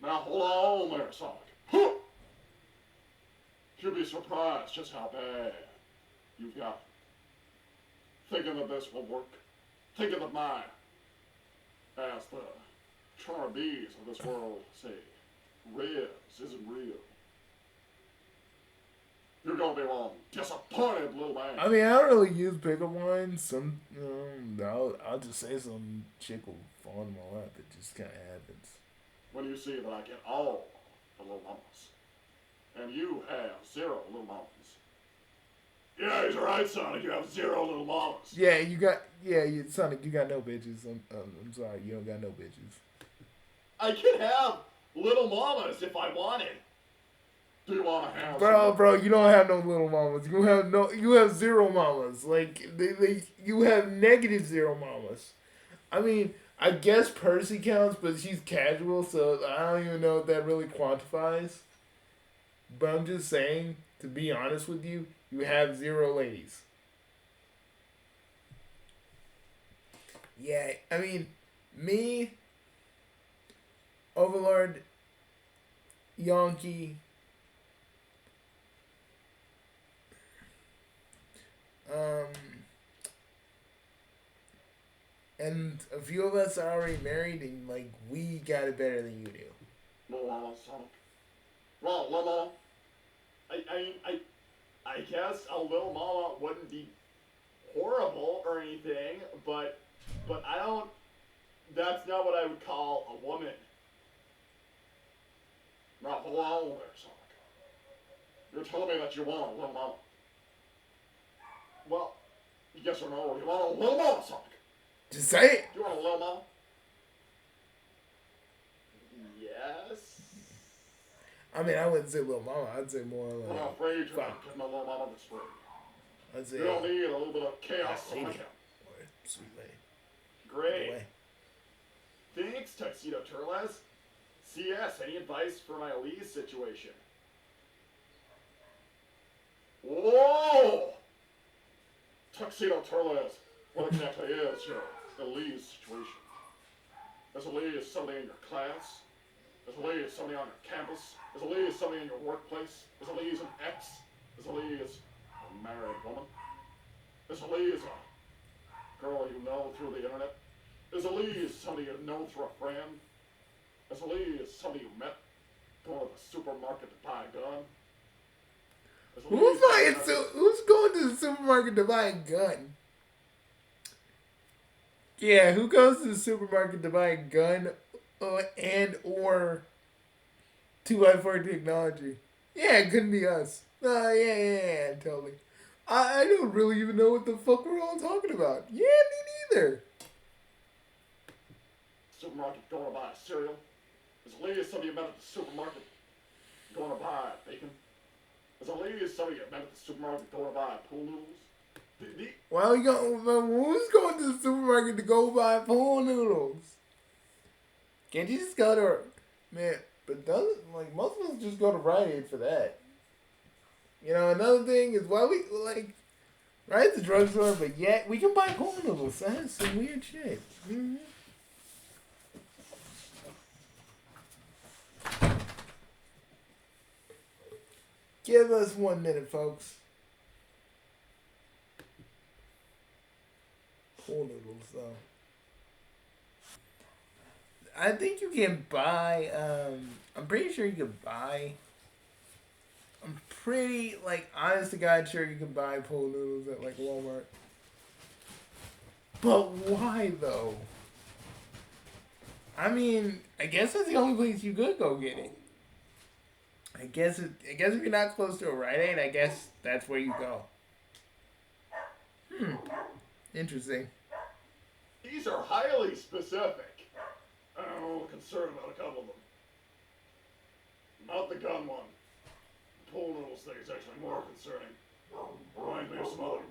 B: Now hold on there, Sonic. You'd be surprised just how bad you've got. Thinking that this will work. Thinking that my, as the charbees of this world say, Riz isn't real. You're gonna be one disappointed little man.
A: I mean, I don't really use pickup lines. I'll just say some chick will fall in my lap. It just kind of happens.
B: When you see that I get all the little mamas, and you have 0 little mamas. Yeah, he's right, Sonic. You have 0 little mamas.
A: Yeah, Sonic, you got no bitches. I'm sorry, you don't got no bitches.
C: I could have little mamas if I wanted.
B: Do you want to have
A: Bro, you don't have no little mamas. You have 0 mamas. Like you have negative 0 mamas. I mean, I guess Percy counts, but she's casual, so I don't even know if that really quantifies. But I'm just saying, to be honest with you, you have 0 ladies. Yeah, I mean, me, Overlord, Yonky, and a few of us are already married, and like we got it better than you do.
B: little mamas, Sonic? Well, little mama.
C: I guess a little mama wouldn't be horrible or anything, but I don't. That's not what I would call a woman.
B: Now, hold on there, Sonic. You're telling me that you want a little mama.
C: Well,
B: Yes or no? You want a little mama, Sonic?
A: Just say it.
B: You want a little mama?
C: yes.
A: I mean, I wouldn't say little mama. I'd say more like.
B: I'm afraid you're
A: fuck.
B: not getting a little mama this way.
A: I'd say.
B: You don't need a little bit of chaos,
A: lady.
B: Sonic.
A: Or sweet lady.
C: Great.
A: Boy.
C: Thanks, Tuxedo Turles. CS, any advice for my Elise situation?
B: Whoa! Tuxedo Turles, what exactly is your Elise situation? Is Elise somebody in your class? Is Elise somebody on your campus? Is Elise somebody in your workplace? Is Elise an ex? Is Elise a married woman? Is Elise a girl you know through the internet? Is Elise somebody you know through a friend? Is Elise somebody you met
C: going to the supermarket to buy a gun.
A: Who's going to the supermarket to buy a gun? Yeah, who goes to the supermarket to buy a gun and or 2x4 technology? Yeah, it couldn't be us. Yeah, totally. I don't really even know what the fuck we're all talking about. Yeah, me neither.
C: Supermarket going to buy a cereal. There's a lady or somebody you met at the supermarket going to buy bacon. There's a lady or somebody you met at the supermarket going to buy pool noodles.
A: Well, who's going to the supermarket to go buy pool noodles? Can't you just go to, man? But doesn't like most of us just go to Rite Aid for that? You know, another thing is why we like Rite Aid's a drugstore, but yet we can buy pool noodles. That's some weird shit. Mm-hmm. Give us 1 minute, folks. Pool noodles, though. I think you can buy, I'm pretty sure you can buy, I'm pretty, like, honest to God sure you can buy pool noodles at, like, Walmart. But why, though? I mean, I guess that's the only place you could go get it. I guess if you're not close to a Rite Aid, I guess that's where you go. Interesting.
C: These are highly specific. I'm a little concerned about a couple of them. Not the gun one. The pool noodles thing is actually more concerning. Reminds me of some other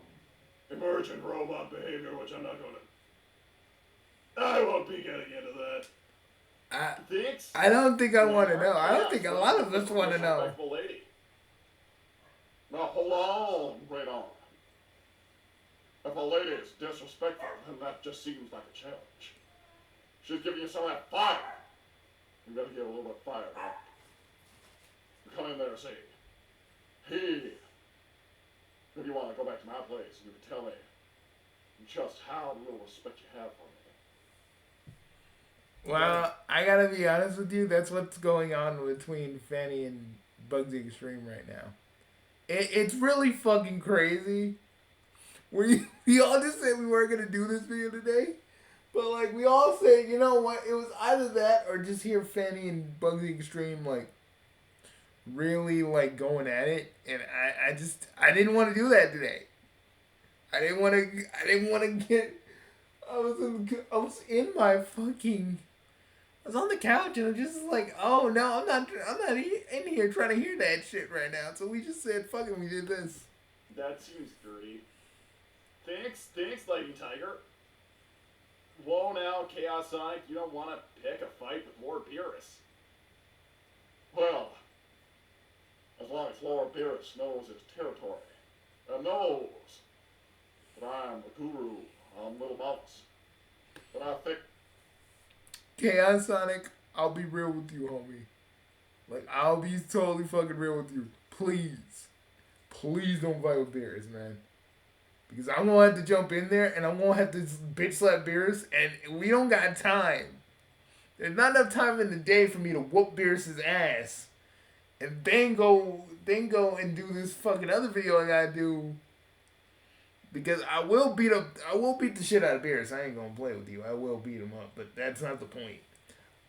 C: emergent robot behavior, which I'm not going to... I won't be getting into that.
A: I don't think I want to know. I don't think a lot of us want to know.
C: Lady. Now hold on, wait on. If a lady is disrespectful, then that just seems like a challenge. She's giving you some of that fire. You better give a little bit of fire, huh? You come in there and say, hey, if you want to go back to my place, you can tell me just how little respect you have for me.
A: Well, I gotta be honest with you. That's what's going on between Fanny and Bugsy Extreme right now. It's really fucking crazy. We all just said we weren't gonna do this video today, but like we all said, you know what? It was either that or just hear Fanny and Bugsy Extreme like really like going at it, and I didn't want to do that today. I didn't want to get. I was in my fucking. I was on the couch and I'm just like, oh no, I'm not in here trying to hear that shit right now. So we just said, fuck it, we did this.
C: That seems dirty. Thanks, Lightning Tiger. Whoa now, Chaos Sonic, you don't want to pick a fight with Lord Beerus. Well, as long as Lord Beerus knows his territory, and knows that I'm the guru on Little Mouse, then I think...
A: Chaos Sonic, I'll be real with you, homie. Like, I'll be totally fucking real with you. Please don't fight with Beerus, man. Because I'm gonna have to jump in there and I'm gonna have to bitch slap Beerus, and we don't got time. There's not enough time in the day for me to whoop Beerus's ass and then go and do this fucking other video I gotta do. Because I will beat the shit out of Beerus. I ain't gonna play with you. I will beat him up, but that's not the point.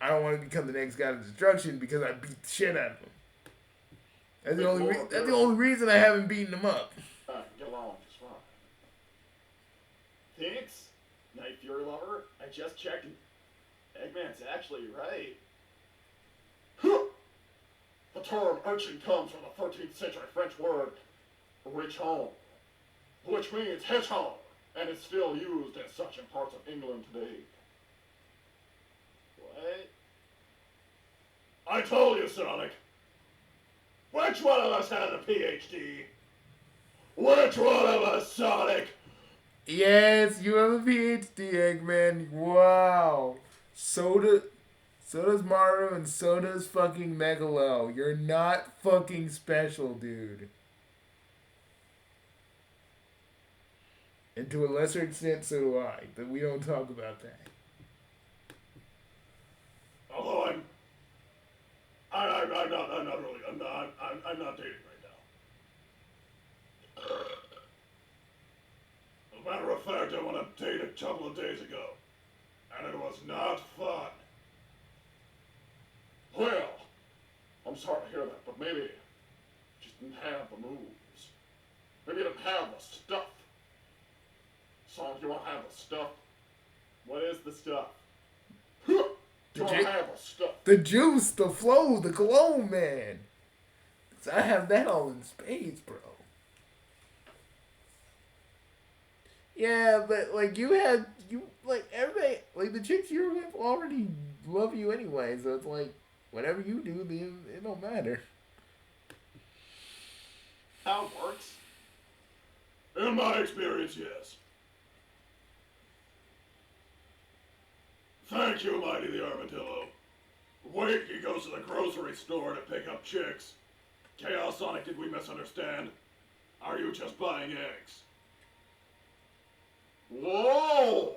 A: I don't want to become the next God of Destruction because I beat the shit out of him. That's the only reason I haven't beaten him up.
C: Get along just fine. Thanks, Night Fury Lover. I just checked and Eggman's actually right. The term urchin comes from the 13th century French word richon, which means hedgehog, and it's still used as such in parts of England today. What? I told you, Sonic. Which one of us had a PhD? Which one of us, Sonic?
A: Yes, you have a PhD, Eggman. Wow. So does Mario and so does fucking Megalo. You're not fucking special, dude. And to a lesser extent, so do I. But we don't talk about that.
C: Although I'm
B: not really. I'm not dating right now. As a matter of fact, I went on a date a couple of days ago, and it was not fun. Well, I'm sorry to hear that, but maybe you just didn't have the moves. Maybe you didn't have the stuff. So if you want to have the stuff,
C: what is the stuff?
B: You want to have the stuff.
A: The juice, the flow, the glow, man. So I have that all in spades, bro. Yeah, but like everybody, like the chicks you're with already love you anyway, so it's like whatever you do, then it don't matter.
C: How it works?
B: In my experience, yes. Thank you, Mighty the Armadillo. Wait, he goes to the grocery store to pick up chicks. Chaos Sonic, did we misunderstand? Are you just buying eggs?
C: Whoa!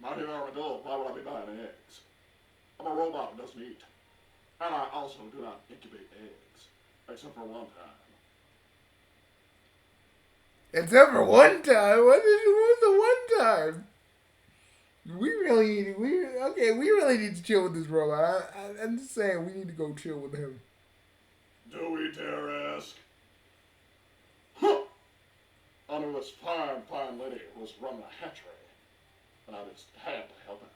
C: Mighty the Armadillo, why would I be buying eggs? I'm a robot who doesn't eat. And I also do not incubate eggs. Except for one time.
A: Except for one time? What was the one time? We really need to chill with this robot. I'm just saying, we need to go chill with him.
B: Do we dare ask?
C: Huh! I knew this fine lady who was running a hatchery, and I just had to help out.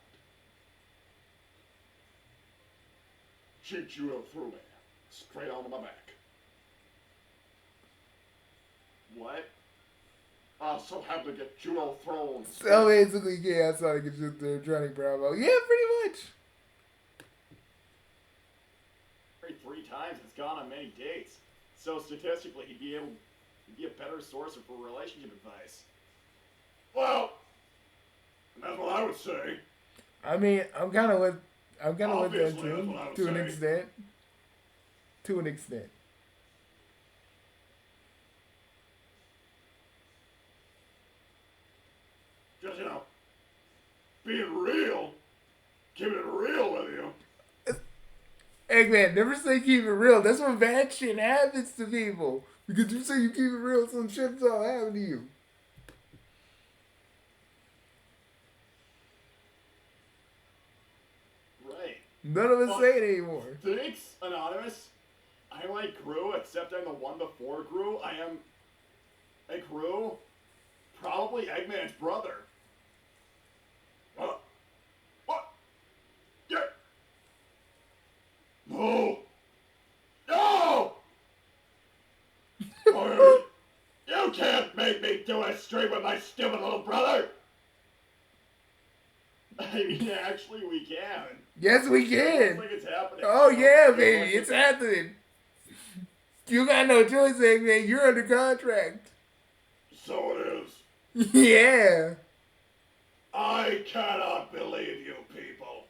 C: She judo threw me, straight onto my back. What? I so happened to get judo thrown.
A: So basically, yeah, Sonic is just there, Johnny Bravo. Yeah, pretty much.
C: 3 times, has gone on many dates. So statistically, he'd be a better source for relationship advice.
B: Well, that's what I would say.
A: I mean, I'm kind of with that
B: Obviously,
A: too,
B: that's what I would
A: to an
B: say.
A: extent. To an extent.
B: Just, being real, keeping it real with you.
A: Hey man, never say keep it real. That's when bad shit happens to people. Because you say you keep it real, some shit's all happen to you.
C: Right.
A: None of us say it anymore.
C: Thanks, Anonymous. I like Gru, except I'm the one before Gru. I am a Gru, probably Eggman's brother.
B: What? Yeah. No. No! You can't make me do a stream with my stupid little brother!
C: I mean, actually, we can.
A: Yes, we can.
C: Like it's happening.
A: Oh yeah, baby, it's happening. You got no choice, man. You're under contract.
B: So it is.
A: Yeah.
B: I cannot believe you people.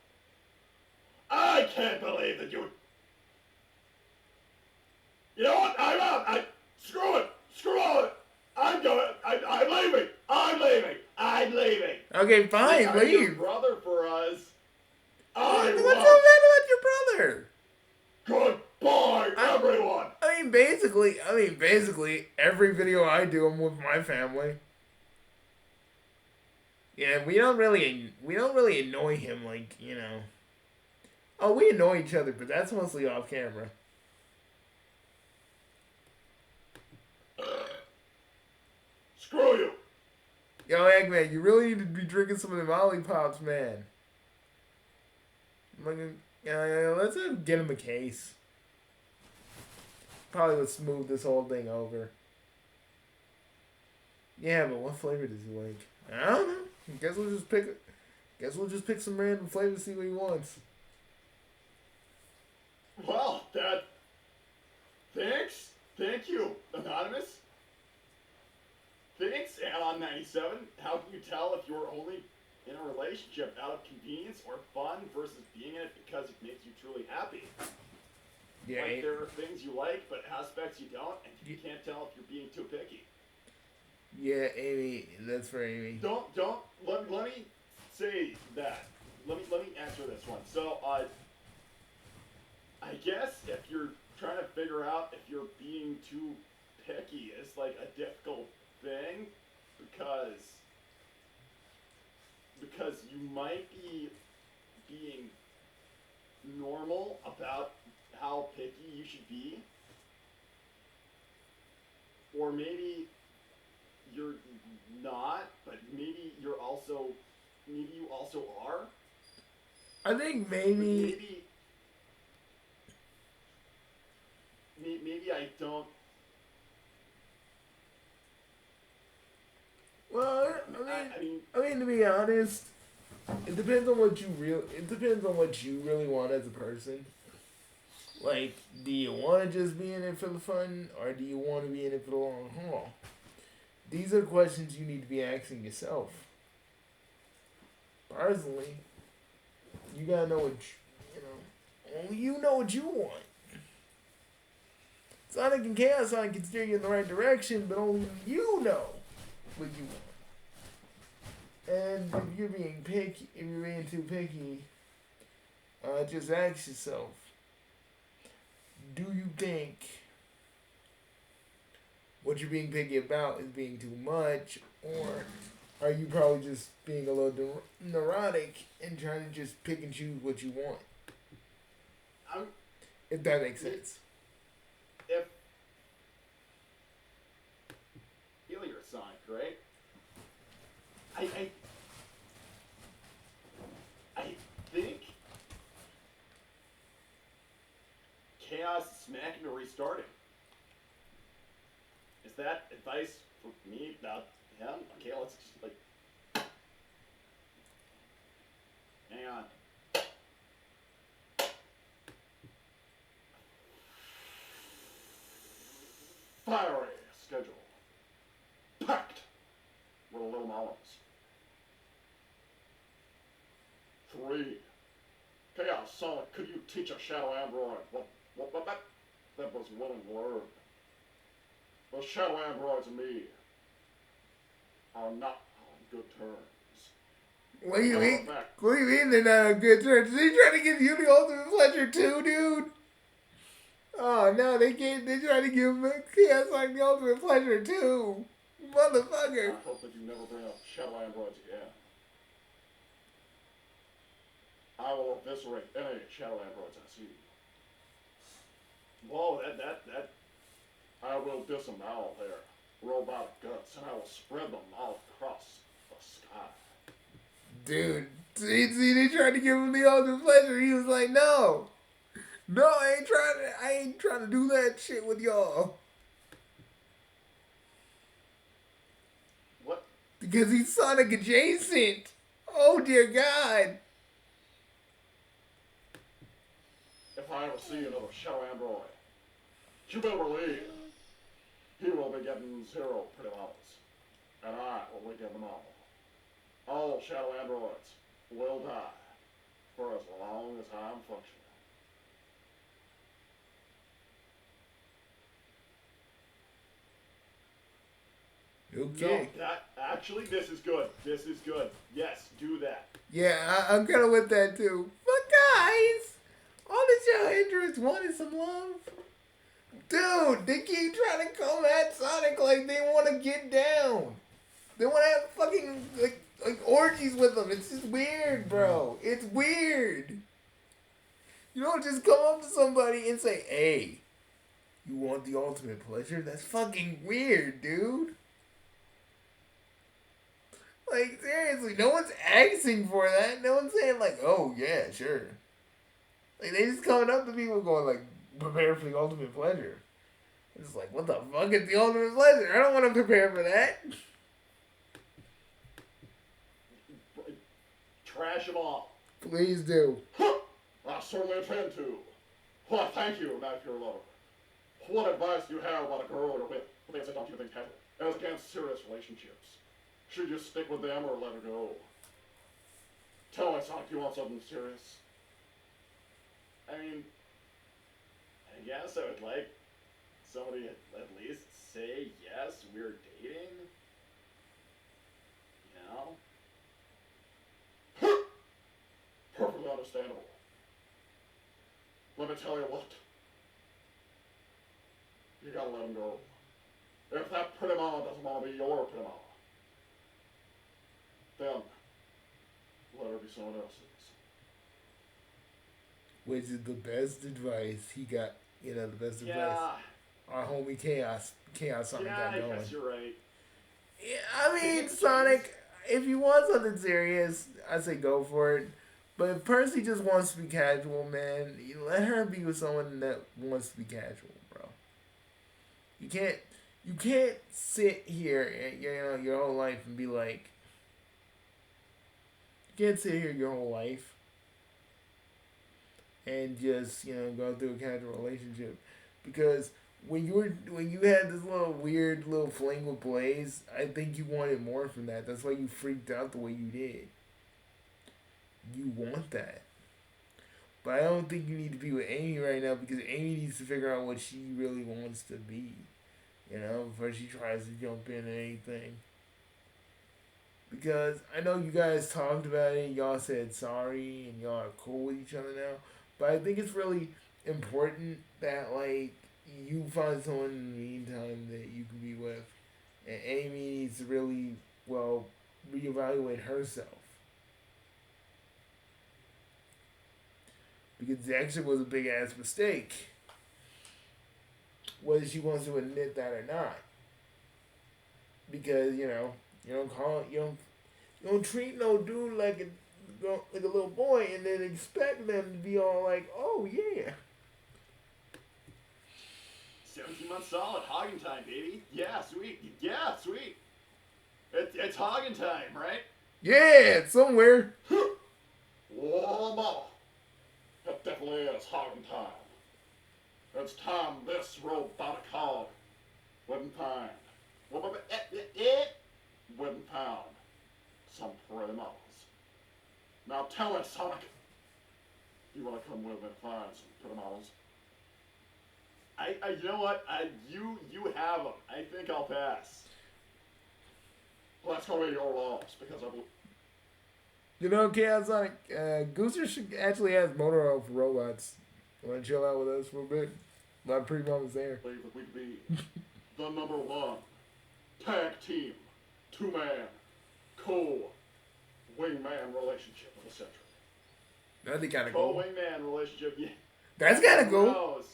B: I can't believe that you... You know what? I'm out. Screw it. Screw all of it. I'm going. I'm leaving. I'm leaving.
A: Okay, fine,
C: Are you
A: leave.
C: brother for us?
A: What's so bad about your brother?
B: Goodbye, everyone.
A: I mean, basically, every video I do, I'm with my family. Yeah, we don't really annoy him, like, Oh, we annoy each other, but that's mostly off camera.
B: Screw you.
A: Yo, Eggman, you really need to be drinking some of the lollipops, man. Let's get him a case. Probably would smooth this whole thing over. Yeah, but what flavor does he like? I don't know. Guess we'll just pick some random flavor to see what he wants.
C: Well, thanks. Thank you, Anonymous. Thanks, Anon 97. How can you tell if you're only in a relationship out of convenience or fun versus being in it because it makes you truly happy?
A: Yeah.
C: Like there are things you like, but aspects you don't, and you can't tell if you're being too picky.
A: Yeah, Amy, that's for Amy.
C: Let me say that. Let me answer this one. So, I I guess if you're trying to figure out if you're being too picky is like a difficult thing because you might be being normal about how picky you should be, or maybe you're not, but maybe you also are.
A: I think
C: maybe I don't.
A: Well, I mean, to be honest, it depends on what you really want as a person. Like, do you want to just be in it for the fun, or do you want to be in it for the long haul? These are questions you need to be asking yourself. Personally, you gotta know what only you know what you want. Sonic and Chaos Sonic can steer you in the right direction, but only you know what you want. And if you're being too picky, just ask yourself, do you think what you're being picky about is being too much, or are you probably just being a little neurotic and trying to just pick and choose what you want? If that makes sense.
C: If feel your Sonic, right? I think Chaos is smacking or restarting. Is that advice for me about him? Okay, let's just hang on. Fiery schedule. Packed with little mountains. 3. Chaos Sonic, could you teach a shadow android? What? That was willing word. The shadow androids and me are not on good terms.
A: What do you mean? What do you mean they're not on good terms? Are they trying to give you the ultimate pleasure too, dude? Oh no, they can't. They're trying to give Chaos Sonic the ultimate pleasure too, motherfucker.
C: I hope that you never bring up shadow androids again. I will eviscerate any shadow androids I see. Whoa, that. I will disembowel their robotic guts, and I will spread them all across the sky.
A: Dude, see, they tried to give him the ultimate pleasure. He was like, no, I ain't trying to do that shit with y'all.
C: What?
A: Because he's Sonic adjacent. Oh dear God.
C: If I ever see another shadow android, you better believe he will be getting 0 pretty models, and I will be getting them all. All shadow androids will die for as long as I'm functioning.
A: Okay.
C: No, this is good. This is good. Yes, do that.
A: Yeah, I'm kind of with that too. But guys, all the shadow androids wanted some love. Dude, they keep trying to come at Sonic like they want to get down. They want to have fucking like orgies with him. It's just weird, bro. It's weird. You don't just come up to somebody and say, "Hey, you want the ultimate pleasure?" That's fucking weird, dude. Like, seriously, no one's asking for that. No one's saying like, "Oh yeah, sure." Like, they just coming up to people going like, "Prepare for the ultimate pleasure." It's like, what the fuck is the ultimate pleasure? I don't want to prepare for that.
C: Trash them all.
A: Please do.
C: I certainly intend to. Well, thank you, my pure lover. What advice do you have about a girl you're with? What they said don't you think casual? As against serious relationships. Should you stick with them or let her go? Tell me, Sonic, do you want something serious? I mean, I guess I would like somebody at least say yes, we're dating. You know?
B: Perfectly understandable. Let me tell you what. You gotta let him go. If that pretty mama doesn't want to be your pretty mama, then let her be someone else's.
A: Which is the best advice he got. You know, the best advice. Our homie Chaos Sonic got going.
C: I guess you're right.
A: Yeah, I mean, Sonic, if you want something serious, I say go for it. But if Percy just wants to be casual, man, you let her be with someone that wants to be casual, bro. You can't sit here, your whole life and be like, you can't sit here your whole life and just, go through a casual relationship. Because when you had this little weird little fling with Blaze, I think you wanted more from that. That's why you freaked out the way you did. You want that. But I don't think you need to be with Amy right now, because Amy needs to figure out what she really wants to be. Before she tries to jump in anything. Because I know you guys talked about it, y'all said sorry, and y'all are cool with each other now. But I think it's really important that, you find someone in the meantime that you can be with. And Amy needs to really, reevaluate herself. Because the exit was a big ass mistake. Whether she wants to admit that or not. Because, you don't treat no dude like a little boy and then expect them to be all like, oh yeah.
C: 17 months solid, hogging time, baby. Yeah, sweet. Yeah, sweet. It's hogging time, right?
A: Yeah, somewhere.
B: Whoa, mama. It definitely is hogging time. It's time this robotic hog wouldn't find some pretty mamas. Now tell me, Sonic, you wanna come with me to find some pretty mamas?
C: You know what? You have them. I think I'll pass.
B: Well, that's gonna be your loss, because I
A: Chaos Sonic, Gooster actually has motor off robots. Want to chill out with us for a bit? A lot of pretty mamas there.
B: believe that we'd be the #1 tag team, 2-man, co-wingman relationship of the century.
A: That'd be kind of cool.
C: Co-wingman relationship, yeah.
A: That's kind of
C: Who
A: cool.
C: knows?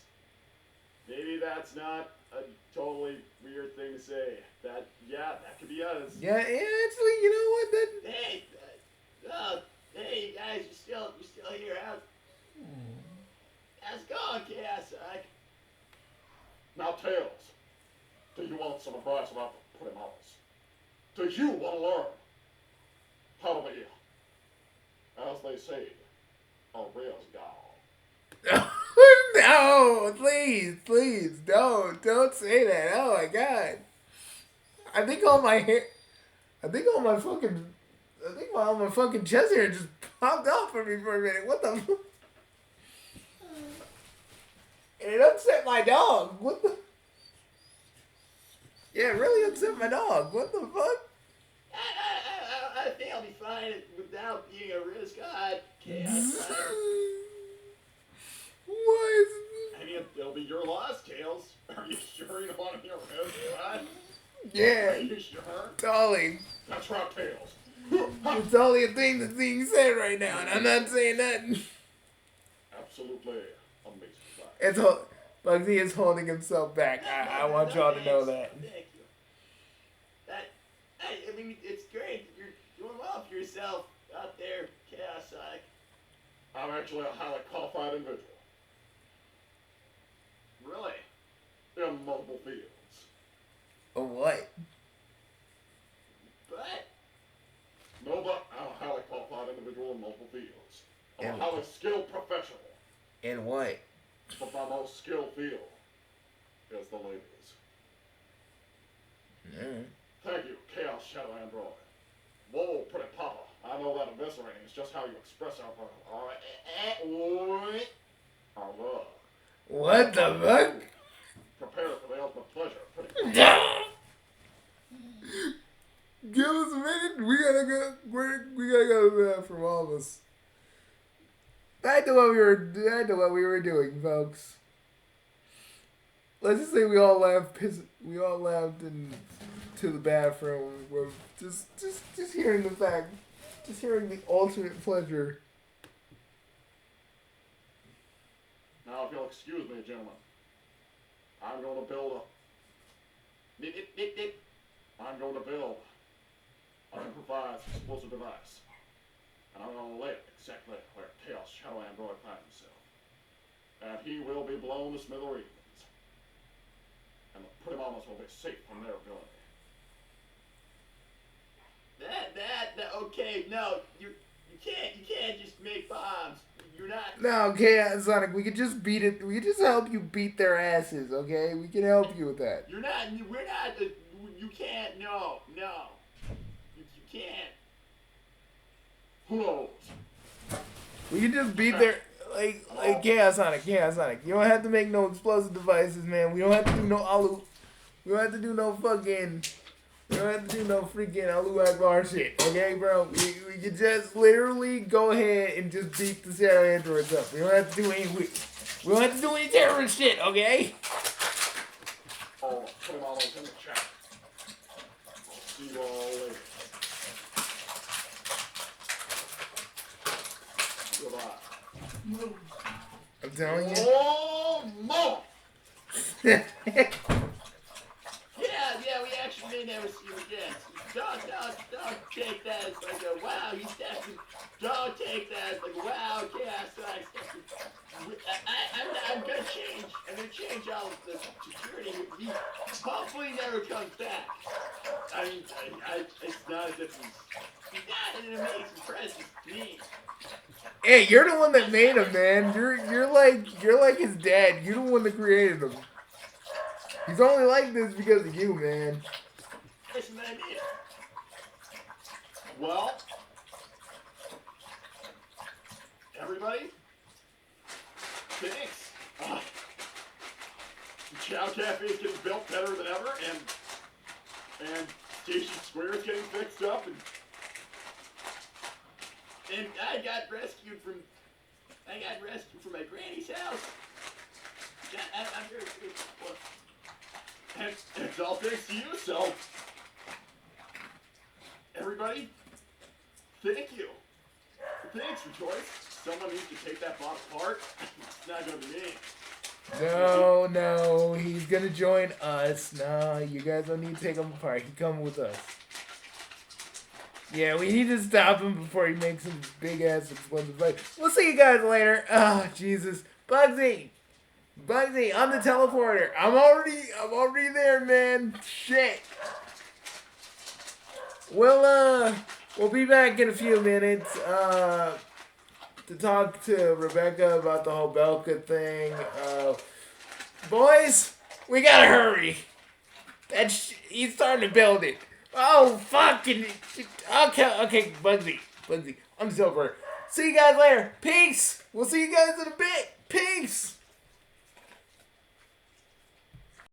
C: Maybe that's not a totally weird thing to say. That could be us.
A: Yeah, actually, you know what? That.
C: Hey, you guys, you're still here. How's it going, Chaos Sonic?
B: Now, Tails, do you want some advice about the pretty mamas? Do you want to learn how to be, as they say, a real gal?
A: No, please, don't say that. Oh my god. I think all my fucking chest hair just popped off for me for a minute. What the fuck? And it upset my dog. What the? Yeah, it really upset my dog. What the fuck?
C: I think I'll be fine without being a risk. Chaos Sonic.
A: What?
C: I mean, it'll be your loss, Tails. Are you sure you don't want to be a risk, God?
A: Yeah.
C: Are you sure?
A: Totally.
B: That's right, Tails.
A: It's only a thing that's being said right now, and I'm not saying nothing.
B: Absolutely amazing.
A: It's Bugsy is holding himself back. I want y'all to know that.
C: Thank you. I mean, it's great. You're doing well for yourself out there, Chaos Sonic.
B: I'm actually a highly qualified individual.
C: Really?
B: In multiple fields.
A: A what?
C: But
B: No, but I'm a highly qualified individual in multiple fields. I'm
A: And-
B: a highly skilled professional.
A: And what?
B: But my most skilled field is the ladies.
A: Mm.
B: Thank you, Chaos Shadow Android. Whoa, pretty papa. I know that eviscerating is just how you express our love.
A: What the fuck?
B: Prepare for the ultimate pleasure. Pretty
A: Give us a minute. We gotta go from all of us. Back to what we were doing, folks. Let's just say we all laughed into the bathroom. We're just hearing the fact, just hearing the ultimate pleasure.
C: Now, if you'll excuse me, gentlemen, I'm going to build an improvised explosive device. And I'm going to lay it exactly where Chaos Shadow Android finds himself. And he will be blown to smithereens. And the Primamas will be safe from their ability. Okay, no, you can't just make bombs. You're not.
A: No, Chaos Sonic, we could just beat it. We could just help you beat their asses, okay? We can help you with that.
C: We're not, you can't, no. You can't. Who knows?
A: We can just beat their, like Chaos Sonic. You don't have to make no explosive devices, man. We don't have to do no alu. We don't have to do no fucking. We don't have to do no freaking Alu Akbar shit, okay, bro? We can just literally go ahead and just beat the Shadow Androids up. We don't have to do any terrorist shit, okay?
C: Oh, put them all in the chat. See you all later. Goodbye.
A: I'm telling you.
C: Oh, Mo! Yeah, we actually may never see you again. Don't take that as like a wow, he's definitely. Don't take that as like wow, I'm gonna change. I'm gonna change all of the security. He hopefully never comes back. I mean, it's not as if he's not an amazing presence to me.
A: Hey, you're the one that made him, man. You're like his dad. You're the one that created him. He's only like this because of you, man.
C: That's an idea. Well, everybody, thanks. Chow Cafe is getting built better than ever, and Station Square is getting fixed up, and I got rescued from my granny's house. I'm very grateful. And it's all thanks to you, so everybody, thank you. Thanks, Rejoice. Someone needs to take that box apart. It's not gonna be me.
A: No, he's gonna join us. No, you guys don't need to take him apart. He come with us. Yeah, we need to stop him before he makes some big ass explosive fight. We'll see you guys later. Oh, Jesus. Bugsy, on the teleporter. I'm already there, man. Shit. We'll be back in a few minutes, to talk to Rebecca about the whole Belka thing. Boys, we gotta hurry. He's starting to build it. Oh, fucking. Okay, Bugsy. I'm Silver. See you guys later. Peace. We'll see you guys in a bit. Peace.